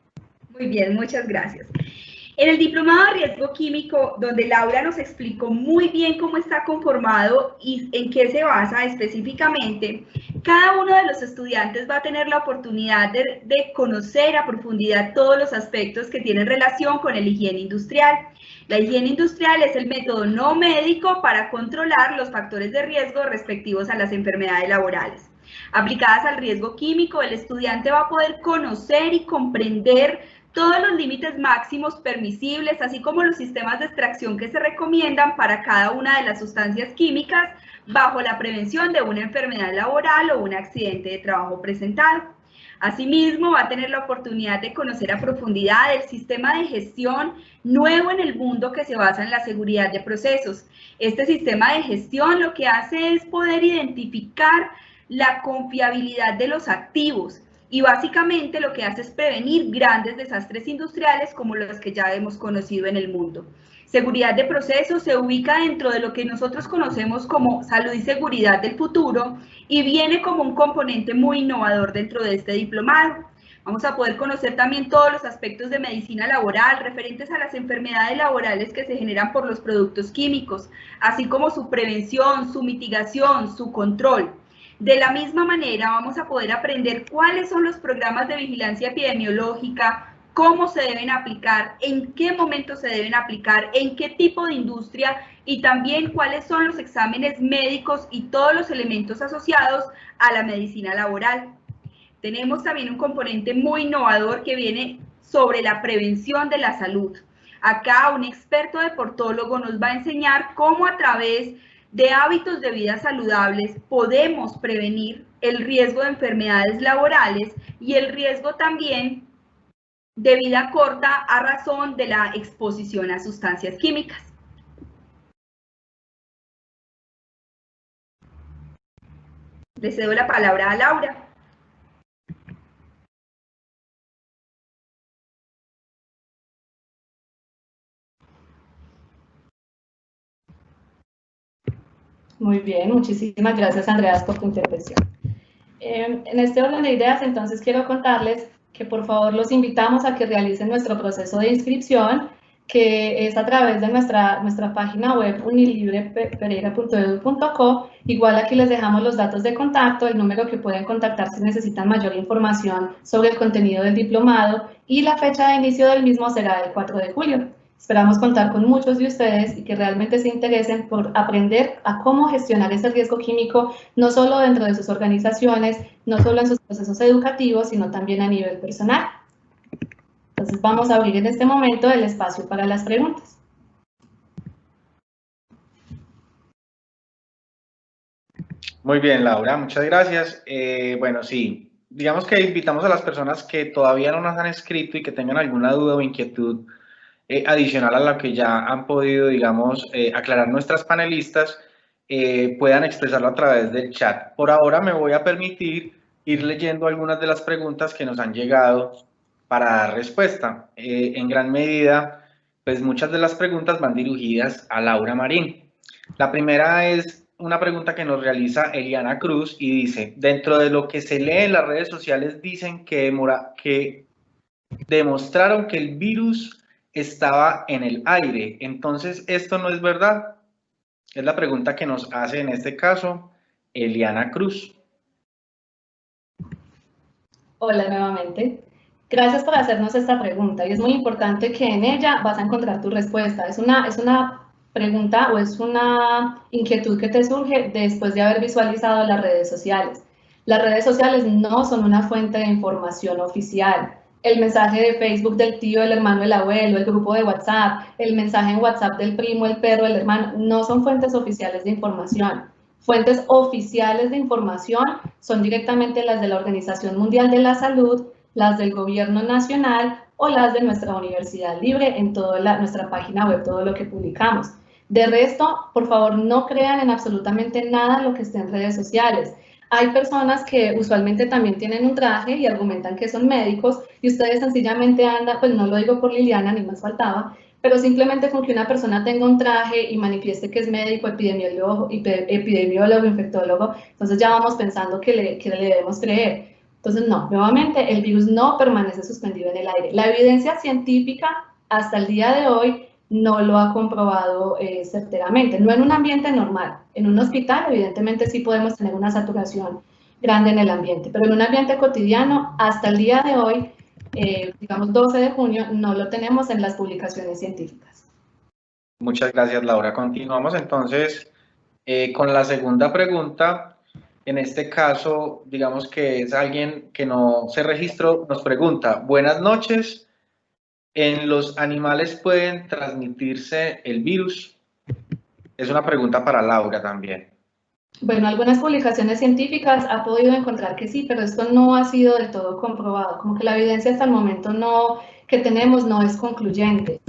Muy bien, muchas gracias. En el diplomado de riesgo químico, donde Laura nos explicó muy bien cómo está conformado y en qué se basa específicamente, cada uno de los estudiantes va a tener la oportunidad de conocer a profundidad todos los aspectos que tienen relación con la higiene industrial. La higiene industrial es el método no médico para controlar los factores de riesgo respectivos a las enfermedades laborales. Aplicadas al riesgo químico, el estudiante va a poder conocer y comprender todos los límites máximos permisibles, así como los sistemas de extracción que se recomiendan para cada una de las sustancias químicas bajo la prevención de una enfermedad laboral o un accidente de trabajo presentado. Asimismo, va a tener la oportunidad de conocer a profundidad el sistema de gestión nuevo en el mundo que se basa en la seguridad de procesos. Este sistema de gestión lo que hace es poder identificar la confiabilidad de los activos, y básicamente lo que hace es prevenir grandes desastres industriales como los que ya hemos conocido en el mundo. Seguridad de procesos se ubica dentro de lo que nosotros conocemos como salud y seguridad del futuro y viene como un componente muy innovador dentro de este diplomado. Vamos a poder conocer también todos los aspectos de medicina laboral referentes a las enfermedades laborales que se generan por los productos químicos, así como su prevención, su mitigación, su control. De la misma manera, vamos a poder aprender cuáles son los programas de vigilancia epidemiológica, cómo se deben aplicar, en qué momento se deben aplicar, en qué tipo de industria y también cuáles son los exámenes médicos y todos los elementos asociados a la medicina laboral. Tenemos también un componente muy innovador que viene sobre la prevención de la salud. Acá un experto deportólogo nos va a enseñar cómo a través de hábitos de vida saludables podemos prevenir el riesgo de enfermedades laborales y el riesgo también de vida corta a razón de la exposición a sustancias químicas. Le cedo la palabra a Laura. Muy bien, muchísimas gracias, Andreas, por tu intervención. En este orden de ideas, entonces, quiero contarles que por favor los invitamos a que realicen nuestro proceso de inscripción, que es a través de nuestra página web unilibrepereira.edu.co. Igual aquí les dejamos los datos de contacto, el número que pueden contactar si necesitan mayor información sobre el contenido del diplomado, y la fecha de inicio del mismo será el 4 de julio. Esperamos contar con muchos de ustedes y que realmente se interesen por aprender a cómo gestionar ese riesgo químico, no solo dentro de sus organizaciones, no solo en sus procesos educativos, sino también a nivel personal. Entonces vamos a abrir en este momento el espacio para las preguntas. Muy bien, Laura, muchas gracias. Bueno, sí, digamos que invitamos a las personas que todavía no nos han escrito y que tengan alguna duda o inquietud adicional a la que ya han podido, digamos, aclarar nuestras panelistas, puedan expresarlo a través del chat. Por ahora me voy a permitir ir leyendo algunas de las preguntas que nos han llegado para dar respuesta. En gran medida, pues muchas de las preguntas van dirigidas a Laura Marín. La primera es una pregunta que nos realiza Eliana Cruz y dice, dentro de lo que se lee en las redes sociales dicen que demostraron que el virus estaba en el aire. Entonces, ¿esto no es verdad? Es la pregunta que nos hace en este caso Eliana Cruz. Hola nuevamente. Gracias por hacernos esta pregunta y es muy importante que en ella vas a encontrar tu respuesta. Es una pregunta o es una inquietud que te surge después de haber visualizado las redes sociales. Las redes sociales no son una fuente de información oficial. El mensaje de Facebook del tío, el hermano, el abuelo, el grupo de WhatsApp, el mensaje en WhatsApp del primo, el perro, el hermano, no son fuentes oficiales de información. Fuentes oficiales de información son directamente las de la Organización Mundial de la Salud, las del Gobierno Nacional o las de nuestra Universidad Libre en toda nuestra página web, todo lo que publicamos. De resto, por favor, no crean en absolutamente nada lo que esté en redes sociales. Hay personas que usualmente también tienen un traje y argumentan que son médicos y ustedes sencillamente andan, pues no lo digo por Liliana, ni más faltaba, pero simplemente con que una persona tenga un traje y manifieste que es médico, epidemiólogo, infectólogo, entonces ya vamos pensando que le debemos creer. Entonces no, nuevamente el virus no permanece suspendido en el aire. La evidencia científica hasta el día de hoy no lo ha comprobado certeramente. No en un ambiente normal. En un hospital, evidentemente, sí podemos tener una saturación grande en el ambiente, pero en un ambiente cotidiano, hasta el día de hoy, digamos 12 de junio, no lo tenemos en las publicaciones científicas. Muchas gracias, Laura. Continuamos entonces con la segunda pregunta. En este caso, digamos que es alguien que no se registró, nos pregunta, buenas noches, ¿en los animales pueden transmitirse el virus? Es una pregunta para Laura también. Bueno, algunas publicaciones científicas ha podido encontrar que sí, pero esto no ha sido del todo comprobado, como que la evidencia hasta el momento que tenemos no es concluyente.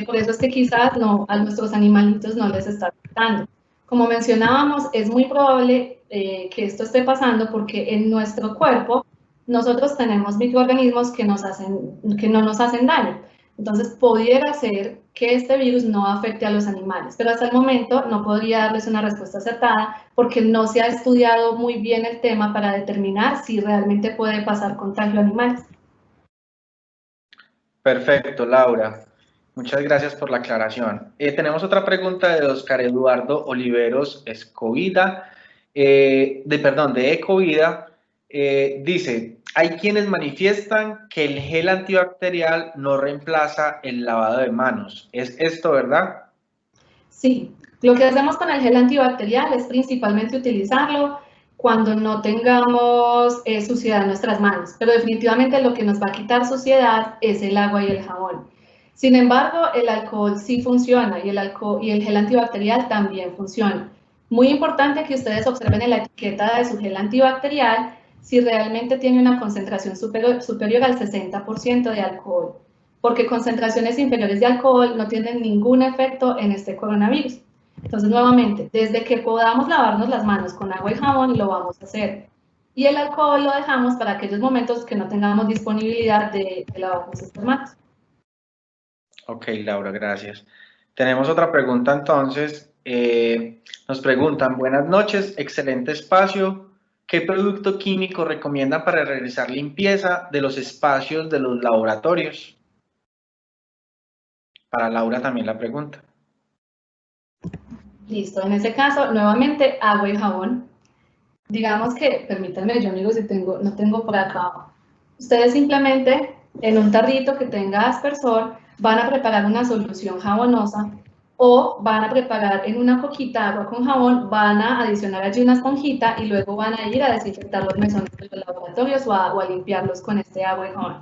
Por eso es que quizás a nuestros animalitos no les está afectando. Como mencionábamos, es muy probable que esto esté pasando porque en nuestro cuerpo nosotros tenemos microorganismos que no nos hacen daño. Entonces, pudiera ser que este virus no afecte a los animales, pero hasta el momento no podría darles una respuesta acertada porque no se ha estudiado muy bien el tema para determinar si realmente puede pasar contagio a animales. Perfecto, Laura. Muchas gracias por la aclaración. Tenemos otra pregunta de Oscar Eduardo Oliveros Escovida, de Ecovida. Dice, hay quienes manifiestan que el gel antibacterial no reemplaza el lavado de manos. ¿Es esto verdad? Sí, lo que hacemos con el gel antibacterial es principalmente utilizarlo cuando no tengamos suciedad en nuestras manos, pero definitivamente lo que nos va a quitar suciedad es el agua y el jabón. Sin embargo, el alcohol sí funciona y el gel antibacterial también funciona. Muy importante que ustedes observen en la etiqueta de su gel antibacterial si realmente tiene una concentración superior al 60% de alcohol, porque concentraciones inferiores de alcohol no tienen ningún efecto en este coronavirus. Entonces, nuevamente, desde que podamos lavarnos las manos con agua y jabón, lo vamos a hacer. Y el alcohol lo dejamos para aquellos momentos que no tengamos disponibilidad de lavarnos estas manos. Ok, Laura, gracias. Tenemos otra pregunta entonces. Nos preguntan, buenas noches, excelente espacio. ¿Qué producto químico recomiendan para realizar limpieza de los espacios de los laboratorios? Para Laura también la pregunta. Listo, en ese caso, nuevamente, agua y jabón. Digamos que, permítanme, yo digo si no tengo por acá. Ustedes simplemente, en un tarrito que tenga aspersor, van a preparar una solución jabonosa o van a preparar en una coquita agua con jabón, van a adicionar allí una esponjita y luego van a ir a desinfectar los mesones de los laboratorios o a limpiarlos con este agua y jabón.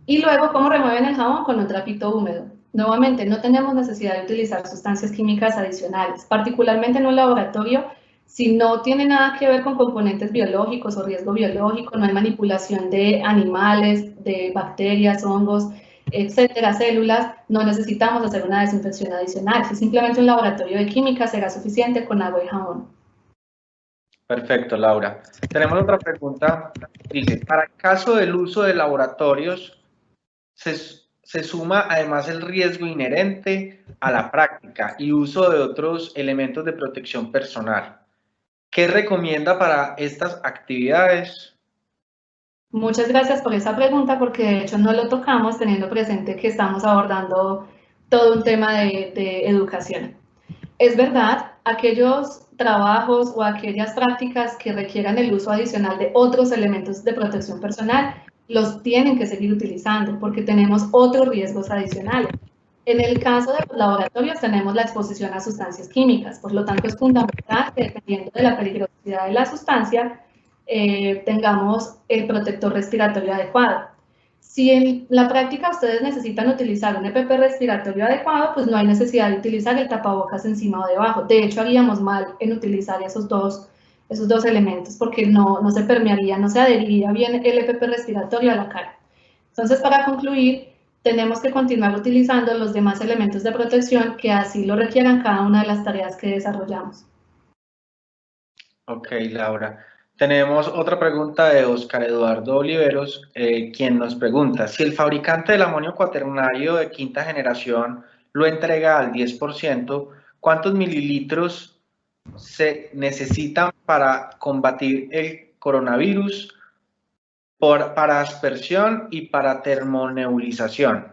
Y luego, ¿cómo remueven el jabón? Con un trapito húmedo. Nuevamente, no tenemos necesidad de utilizar sustancias químicas adicionales, particularmente en un laboratorio. Si no tiene nada que ver con componentes biológicos o riesgo biológico, no hay manipulación de animales, de bacterias, hongos, etcétera, células, no necesitamos hacer una desinfección adicional. Si simplemente un laboratorio de química será suficiente con agua y jabón. Perfecto, Laura. Tenemos otra pregunta. Dice, para el caso del uso de laboratorios, se suma además el riesgo inherente a la práctica y uso de otros elementos de protección personal. ¿Qué recomienda para estas actividades? Muchas gracias por esa pregunta, porque de hecho no lo tocamos teniendo presente que estamos abordando todo un tema de educación. Es verdad, aquellos trabajos o aquellas prácticas que requieran el uso adicional de otros elementos de protección personal, los tienen que seguir utilizando porque tenemos otros riesgos adicionales. En el caso de los laboratorios tenemos la exposición a sustancias químicas, por lo tanto es fundamental que dependiendo de la peligrosidad de la sustancia, tengamos el protector respiratorio adecuado. Si en la práctica ustedes necesitan utilizar un EPP respiratorio adecuado, pues no hay necesidad de utilizar el tapabocas encima o debajo. De hecho, haríamos mal en utilizar esos dos elementos porque no se permearía, no se adheriría bien el EPP respiratorio a la cara. Entonces, para concluir, tenemos que continuar utilizando los demás elementos de protección que así lo requieran cada una de las tareas que desarrollamos. Ok, Laura. Tenemos otra pregunta de Oscar Eduardo Oliveros, quien nos pregunta, si el fabricante del amonio cuaternario de quinta generación lo entrega al 10%, ¿cuántos mililitros se necesitan para combatir el coronavirus para aspersión y para termonebulización?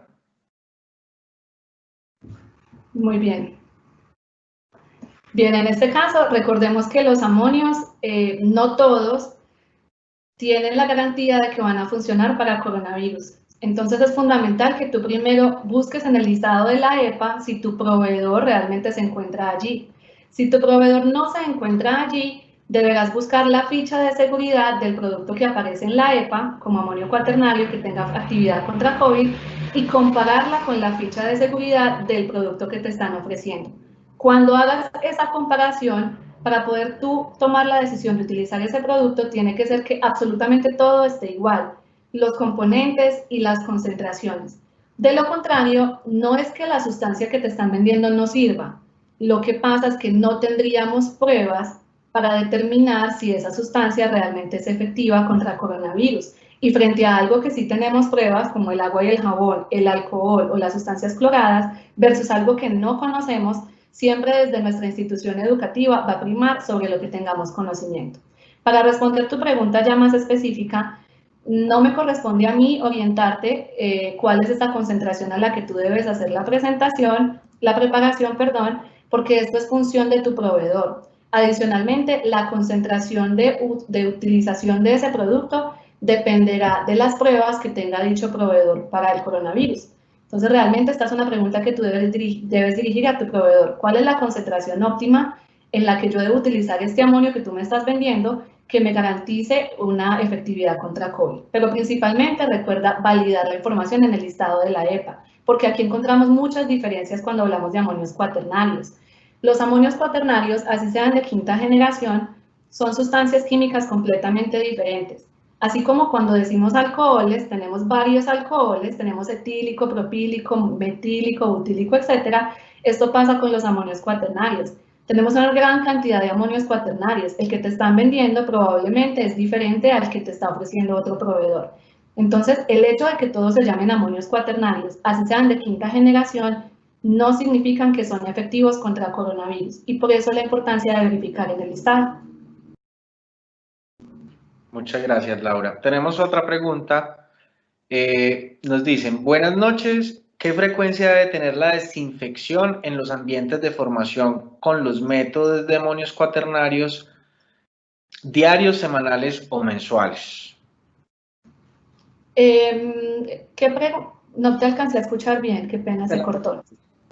Muy bien. Bien, en este caso, recordemos que los amonios, no todos, tienen la garantía de que van a funcionar para coronavirus. Entonces es fundamental que tú primero busques en el listado de la EPA si tu proveedor realmente se encuentra allí. Si tu proveedor no se encuentra allí, deberás buscar la ficha de seguridad del producto que aparece en la EPA, como amonio cuaternario que tenga actividad contra COVID, y compararla con la ficha de seguridad del producto que te están ofreciendo. Cuando hagas esa comparación, para poder tú tomar la decisión de utilizar ese producto, tiene que ser que absolutamente todo esté igual, los componentes y las concentraciones. De lo contrario, no es que la sustancia que te están vendiendo no sirva, lo que pasa es que no tendríamos pruebas para determinar si esa sustancia realmente es efectiva contra coronavirus. Y frente a algo que sí tenemos pruebas, como el agua y el jabón, el alcohol o las sustancias cloradas, versus algo que no conocemos, siempre desde nuestra institución educativa va a primar sobre lo que tengamos conocimiento. Para responder tu pregunta ya más específica, no me corresponde a mí orientarte cuál es esa concentración a la que tú debes hacer la preparación, porque esto es función de tu proveedor. Adicionalmente, la concentración de utilización de ese producto dependerá de las pruebas que tenga dicho proveedor para el coronavirus. Entonces, realmente esta es una pregunta que tú debes dirigir a tu proveedor. ¿Cuál es la concentración óptima en la que yo debo utilizar este amonio que tú me estás vendiendo que me garantice una efectividad contra COVID? Pero principalmente recuerda validar la información en el listado de la EPA, porque aquí encontramos muchas diferencias cuando hablamos de amonios cuaternarios. Los amonios cuaternarios, así sean de quinta generación, son sustancias químicas completamente diferentes. Así como cuando decimos alcoholes, tenemos varios alcoholes, tenemos etílico, propílico, metílico, butílico, etc. Esto pasa con los amonios cuaternarios. Tenemos una gran cantidad de amonios cuaternarios. El que te están vendiendo probablemente es diferente al que te está ofreciendo otro proveedor. Entonces, el hecho de que todos se llamen amonios cuaternarios, así sean de quinta generación, no significan que son efectivos contra coronavirus. Y por eso la importancia de verificar en el listado. Muchas gracias, Laura. Tenemos otra pregunta. Nos dicen, buenas noches, ¿qué frecuencia debe tener la desinfección en los ambientes de formación con los métodos de amonios cuaternarios diarios, semanales o mensuales? No te alcancé a escuchar bien, qué pena, se cortó.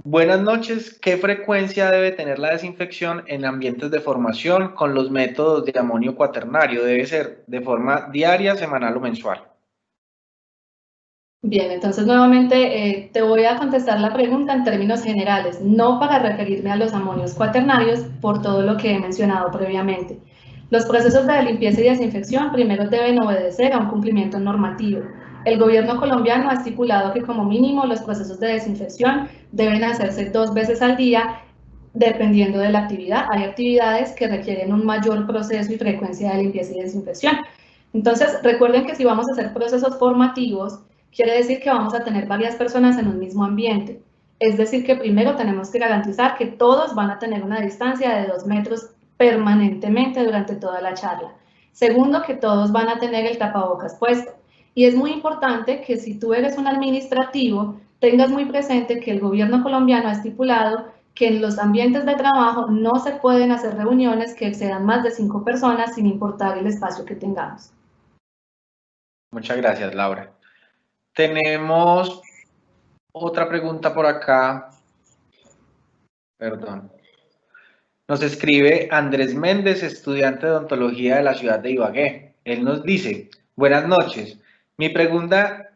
Buenas noches, ¿qué frecuencia debe tener la desinfección en ambientes de formación con los métodos de amonio cuaternario? ¿Debe ser de forma diaria, semanal o mensual? Bien, entonces nuevamente te voy a contestar la pregunta en términos generales, no para referirme a los amonios cuaternarios por todo lo que he mencionado previamente. Los procesos de limpieza y desinfección primero deben obedecer a un cumplimiento normativo. El gobierno colombiano ha estipulado que como mínimo los procesos de desinfección deben hacerse 2 veces al día, dependiendo de la actividad. Hay actividades que requieren un mayor proceso y frecuencia de limpieza y desinfección. Entonces, recuerden que si vamos a hacer procesos formativos, quiere decir que vamos a tener varias personas en un mismo ambiente. Es decir, que primero tenemos que garantizar que todos van a tener una distancia de 2 metros permanentemente durante toda la charla. Segundo, que todos van a tener el tapabocas puesto. Y es muy importante que si tú eres un administrativo, tengas muy presente que el gobierno colombiano ha estipulado que en los ambientes de trabajo no se pueden hacer reuniones que excedan más de 5 personas sin importar el espacio que tengamos. Muchas gracias, Laura. Tenemos otra pregunta por acá. Perdón. Nos escribe Andrés Méndez, estudiante de odontología de la ciudad de Ibagué. Él nos dice, buenas noches. Mi pregunta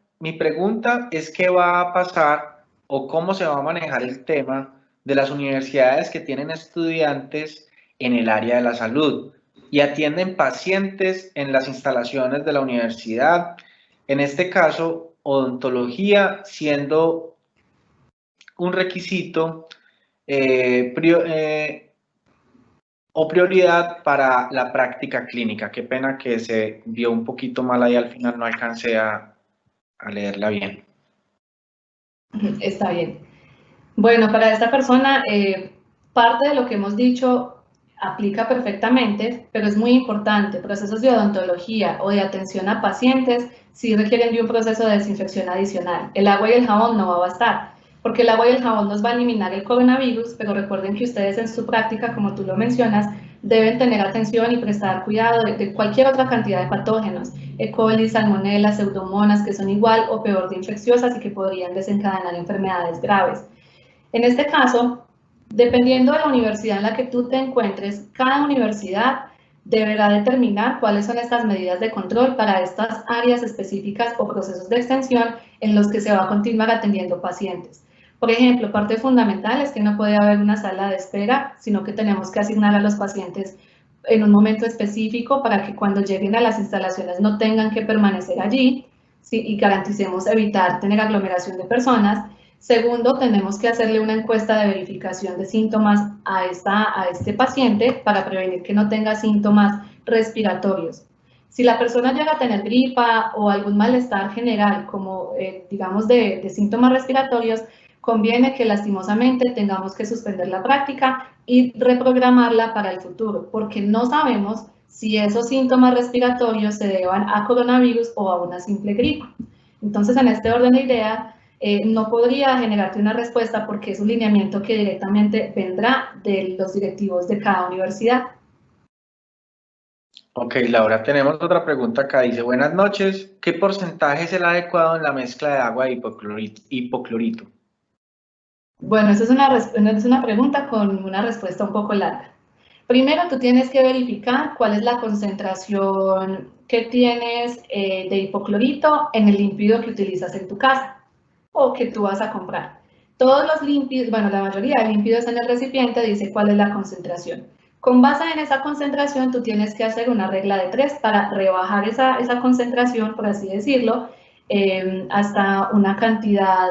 es qué va a pasar o cómo se va a manejar el tema de las universidades que tienen estudiantes en el área de la salud y atienden pacientes en las instalaciones de la universidad. En este caso, odontología siendo un requisito o prioridad para la práctica clínica. Qué pena que se vio un poquito mal ahí al final, no alcancé a leerla bien. Está bien. Bueno, para esta persona, parte de lo que hemos dicho aplica perfectamente, pero es muy importante. Procesos de odontología o de atención a pacientes sí requieren de un proceso de desinfección adicional. El agua y el jabón no va a bastar. porque el agua y el jabón nos va a eliminar el coronavirus, pero recuerden que ustedes en su práctica, como tú lo mencionas, deben tener atención y prestar cuidado de cualquier otra cantidad de patógenos, E. coli, salmonella, pseudomonas, que son igual o peor de infecciosas y que podrían desencadenar enfermedades graves. En este caso, dependiendo de la universidad en la que tú te encuentres, cada universidad deberá determinar cuáles son estas medidas de control para estas áreas específicas o procesos de extensión en los que se va a continuar atendiendo pacientes. Por ejemplo, parte fundamental es que no puede haber una sala de espera, sino que tenemos que asignar a los pacientes en un momento específico para que cuando lleguen a las instalaciones no tengan que permanecer allí, ¿sí? Y garanticemos evitar tener aglomeración de personas. Segundo, tenemos que hacerle una encuesta de verificación de síntomas a este paciente para prevenir que no tenga síntomas respiratorios. Si la persona llega a tener gripa o algún malestar general, como digamos de síntomas respiratorios, conviene que lastimosamente tengamos que suspender la práctica y reprogramarla para el futuro, porque no sabemos si esos síntomas respiratorios se deban a coronavirus o a una simple gripa. Entonces, en este orden de ideas, no podría generarte una respuesta porque es un lineamiento que directamente vendrá de los directivos de cada universidad. Ok, Laura, tenemos otra pregunta acá. Dice, buenas noches, ¿qué porcentaje es el adecuado en la mezcla de agua y hipoclorito? Bueno, esa es una pregunta con una respuesta un poco larga. Primero, tú tienes que verificar cuál es la concentración que tienes de hipoclorito en el líquido que utilizas en tu casa o que tú vas a comprar. Todos los líquidos, bueno, la mayoría de líquidos en el recipiente dice cuál es la concentración. Con base en esa concentración, tú tienes que hacer una regla de 3 para rebajar esa concentración, por así decirlo, hasta una cantidad,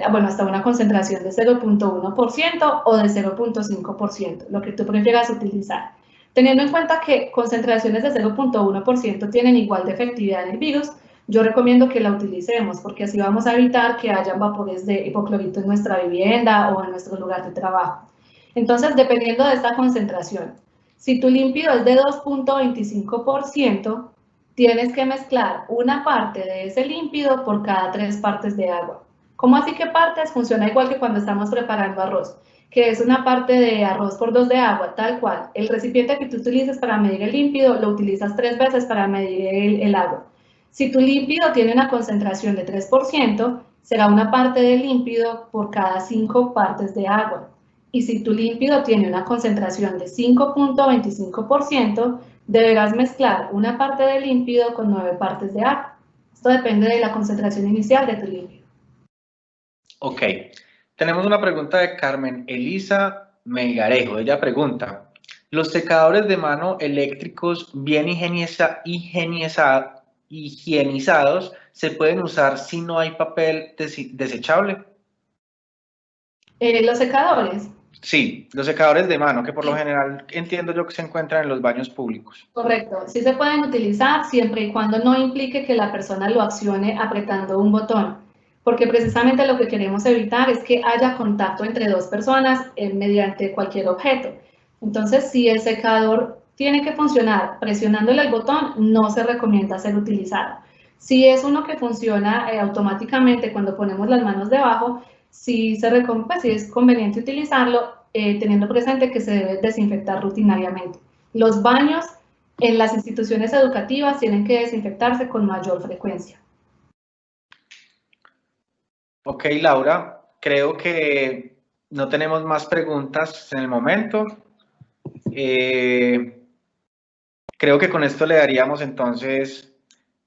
hasta una concentración de 0.1% o de 0.5%, lo que tú prefieras utilizar. Teniendo en cuenta que concentraciones de 0.1% tienen igual de efectividad en el virus, yo recomiendo que la utilicemos porque así vamos a evitar que haya vapores de hipoclorito en nuestra vivienda o en nuestro lugar de trabajo. Entonces, dependiendo de esta concentración, si tu líquido es de 2.25%, tienes que mezclar una parte de ese líquido por cada 3 partes de agua. ¿Cómo así que partes? Funciona igual que cuando estamos preparando arroz, que es una parte de arroz por 2 de agua, tal cual. El recipiente que tú utilices para medir el líquido lo utilizas 3 veces para medir el agua. Si tu líquido tiene una concentración de 3%, será una parte de líquido por cada 5 partes de agua. Y si tu líquido tiene una concentración de 5.25%, deberás mezclar una parte de líquido con 9 partes de agua. Esto depende de la concentración inicial de tu líquido. Ok, tenemos una pregunta de Carmen Elisa Melgarejo. Ella pregunta, ¿los secadores de mano eléctricos bien higienizados se pueden usar si no hay papel desechable? ¿Los secadores? Sí, los secadores de mano, que por lo general entiendo yo que se encuentran en los baños públicos. Correcto, sí se pueden utilizar siempre y cuando no implique que la persona lo accione apretando un botón, porque precisamente lo que queremos evitar es que haya contacto entre dos personas mediante cualquier objeto. Entonces, si el secador tiene que funcionar presionándole el botón, no se recomienda ser utilizado. Si es uno que funciona automáticamente cuando ponemos las manos debajo, sí es conveniente utilizarlo, teniendo presente que se debe desinfectar rutinariamente. Los baños en las instituciones educativas tienen que desinfectarse con mayor frecuencia. Ok, Laura, creo que no tenemos más preguntas en el momento. Creo que con esto le daríamos entonces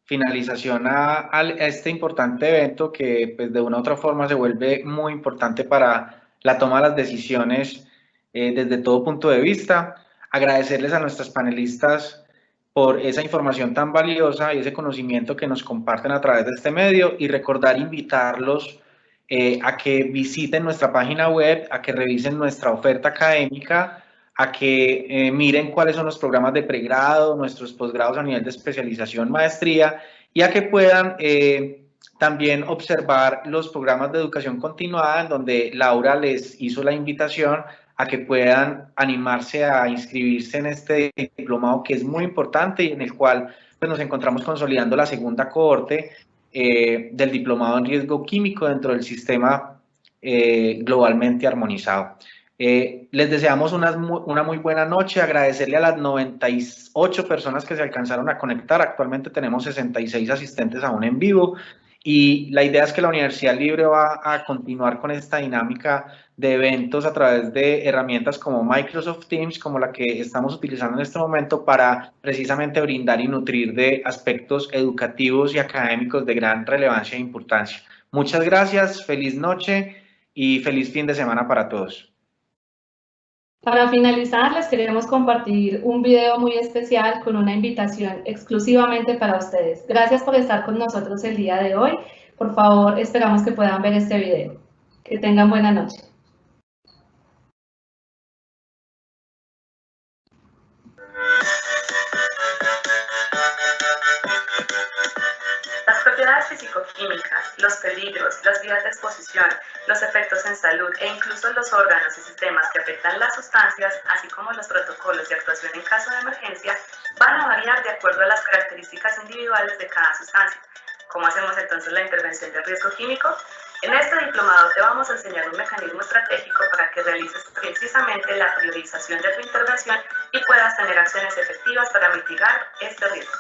finalización a este importante evento que pues, de una u otra forma se vuelve muy importante para la toma de las decisiones desde todo punto de vista. Agradecerles a nuestras panelistas por esa información tan valiosa y ese conocimiento que nos comparten a través de este medio y recordar invitarlos a que visiten nuestra página web, a que revisen nuestra oferta académica, a que miren cuáles son los programas de pregrado, nuestros posgrados a nivel de especialización, maestría, y a que puedan también observar los programas de educación continuada en donde Laura les hizo la invitación a que puedan animarse a inscribirse en este diplomado que es muy importante y en el cual pues, nos encontramos consolidando la segunda cohorte del diplomado en riesgo químico dentro del sistema globalmente armonizado. Les deseamos una muy buena noche, agradecerle a las 98 personas que se alcanzaron a conectar. Actualmente tenemos 66 asistentes aún en vivo y la idea es que la Universidad Libre va a continuar con esta dinámica de eventos a través de herramientas como Microsoft Teams, como la que estamos utilizando en este momento, para precisamente brindar y nutrir de aspectos educativos y académicos de gran relevancia e importancia. Muchas gracias, feliz noche y feliz fin de semana para todos. Para finalizar, les queremos compartir un video muy especial con una invitación exclusivamente para ustedes. Gracias por estar con nosotros el día de hoy. Por favor, esperamos que puedan ver este video. Que tengan buena noche. Las propiedades físico-químicas, los peligros, las vías de exposición, los efectos en salud e incluso los órganos y sistemas que afectan las sustancias, así como los protocolos de actuación en caso de emergencia, van a variar de acuerdo a las características individuales de cada sustancia. ¿Cómo hacemos entonces la intervención de riesgo químico? En este diplomado te vamos a enseñar un mecanismo estratégico para que realices precisamente la priorización de tu intervención y puedas tener acciones efectivas para mitigar este riesgo.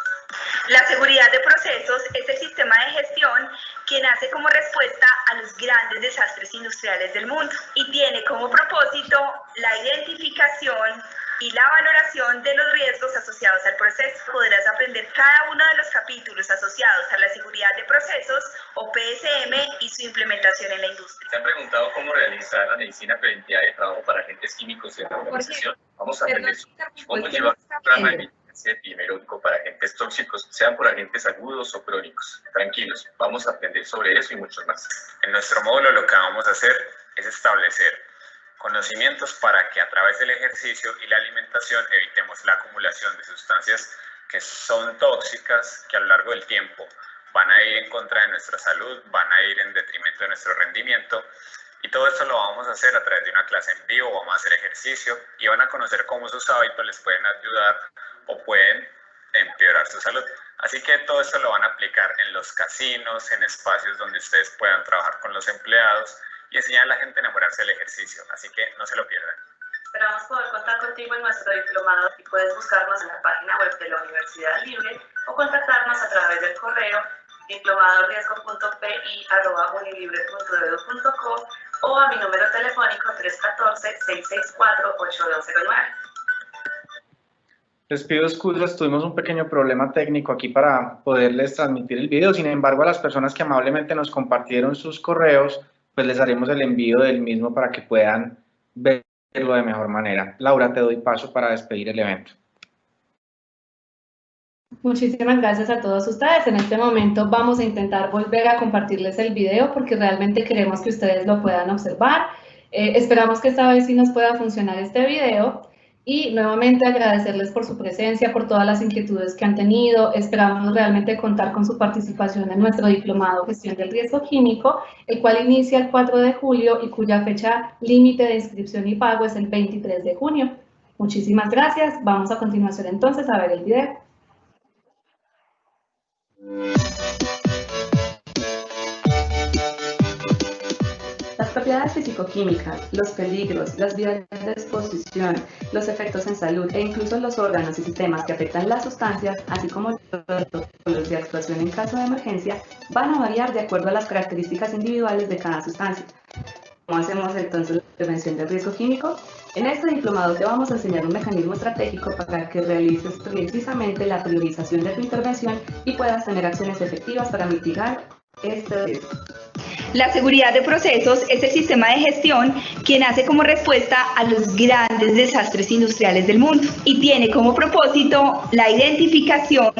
La seguridad de procesos es el sistema de gestión que nace como respuesta a los grandes desastres industriales del mundo y tiene como propósito la identificación y la valoración de los riesgos asociados al proceso. Podrás aprender cada uno de los capítulos asociados a la seguridad de procesos o PSM y su implementación en la industria. ¿Se han preguntado cómo realizar la medicina preventiva de trabajo para agentes químicos en la organización? Vamos a aprender cómo llevar un programa de vigilancia epidemiológico para agentes tóxicos, sean por agentes agudos o crónicos. Tranquilos, vamos a aprender sobre eso y mucho más. En nuestro módulo lo que vamos a hacer es establecer conocimientos para que a través del ejercicio y la alimentación evitemos la acumulación de sustancias que son tóxicas, que a lo largo del tiempo van a ir en contra de nuestra salud, van a ir en detrimento de nuestro rendimiento, y todo esto lo vamos a hacer a través de una clase en vivo. Vamos a hacer ejercicio y van a conocer cómo sus hábitos les pueden ayudar o pueden empeorar su salud. Así que todo esto lo van a aplicar en los casinos, en espacios donde ustedes puedan trabajar con los empleados y enseñar a la gente a enamorarse del ejercicio, así que no se lo pierdan. Esperamos poder contar contigo en nuestro diplomado y puedes buscarnos en la página web de la Universidad Libre o contactarnos a través del correo diplomadoriesgo.pi@unilibre.edu.co o a mi número telefónico 314-664-8209. Les pido excusas, tuvimos un pequeño problema técnico aquí para poderles transmitir el video. Sin embargo, a las personas que amablemente nos compartieron sus correos, pues les haremos el envío del mismo para que puedan verlo de mejor manera. Laura, te doy paso para despedir el evento. Muchísimas gracias a todos ustedes. En este momento vamos a intentar volver a compartirles el video porque realmente queremos que ustedes lo puedan observar. Esperamos que esta vez sí nos pueda funcionar este video. Y nuevamente agradecerles por su presencia, por todas las inquietudes que han tenido. Esperamos realmente contar con su participación en nuestro diplomado Gestión del Riesgo Químico, el cual inicia el 4 de julio y cuya fecha límite de inscripción y pago es el 23 de junio. Muchísimas gracias. Vamos a continuación entonces a ver el video. Las propiedades físico-químicas, los peligros, las vías de exposición, los efectos en salud e incluso los órganos y sistemas que afectan las sustancias, así como los protocolos de actuación en caso de emergencia, van a variar de acuerdo a las características individuales de cada sustancia. ¿Cómo hacemos entonces la prevención del riesgo químico? En este diplomado te vamos a enseñar un mecanismo estratégico para que realices precisamente la priorización de tu intervención y puedas tener acciones efectivas para mitigar este riesgo. La seguridad de procesos es el sistema de gestión que nace como respuesta a los grandes desastres industriales del mundo y tiene como propósito la identificación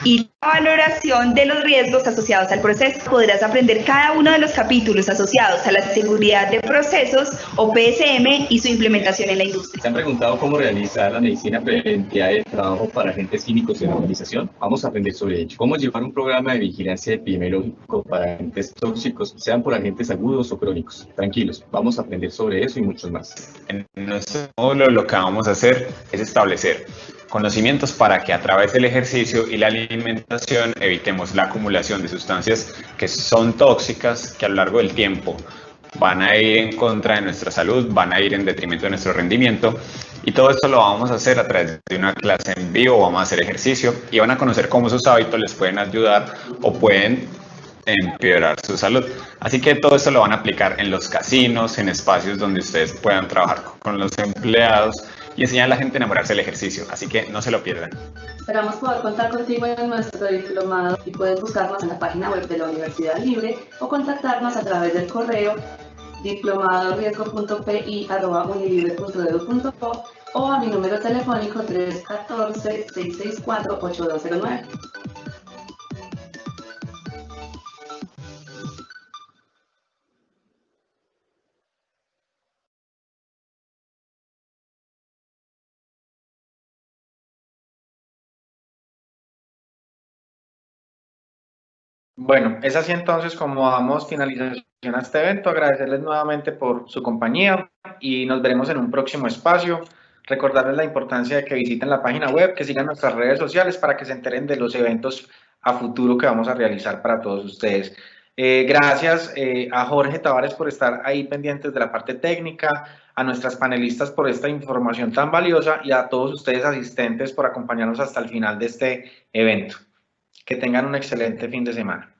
y la valoración de los riesgos asociados al proceso. Podrás aprender cada uno de los capítulos asociados a la seguridad de procesos o PSM y su implementación en la industria. ¿Se han preguntado cómo realizar la medicina preventiva de trabajo para agentes químicos en la organización? Vamos a aprender sobre ello. ¿Cómo llevar un programa de vigilancia epidemiológico para agentes tóxicos, sean por agentes agudos o crónicos? Tranquilos, vamos a aprender sobre eso y mucho más. En nuestro módulo lo que vamos a hacer es establecer conocimientos para que a través del ejercicio y la alimentación evitemos la acumulación de sustancias que son tóxicas, que a lo largo del tiempo van a ir en contra de nuestra salud, van a ir en detrimento de nuestro rendimiento. Y todo esto lo vamos a hacer a través de una clase en vivo, vamos a hacer ejercicio y van a conocer cómo sus hábitos les pueden ayudar o pueden empeorar su salud. Así que todo esto lo van a aplicar en los casinos, en espacios donde ustedes puedan trabajar con los empleados y enseñar a la gente a enamorarse del ejercicio. Así que no se lo pierdan. Esperamos poder contar contigo en nuestro diplomado y puedes buscarnos en la página web de la Universidad Libre o contactarnos a través del correo diplomadoriesgo.pi@unilibre.edu.co o a mi número telefónico 314-664-8209. Bueno, es así entonces como damos finalización a este evento. Agradecerles nuevamente por su compañía y nos veremos en un próximo espacio. Recordarles la importancia de que visiten la página web, que sigan nuestras redes sociales para que se enteren de los eventos a futuro que vamos a realizar para todos ustedes. Gracias a Jorge Tavares por estar ahí pendientes de la parte técnica, a nuestras panelistas por esta información tan valiosa y a todos ustedes asistentes por acompañarnos hasta el final de este evento. Que tengan un excelente fin de semana.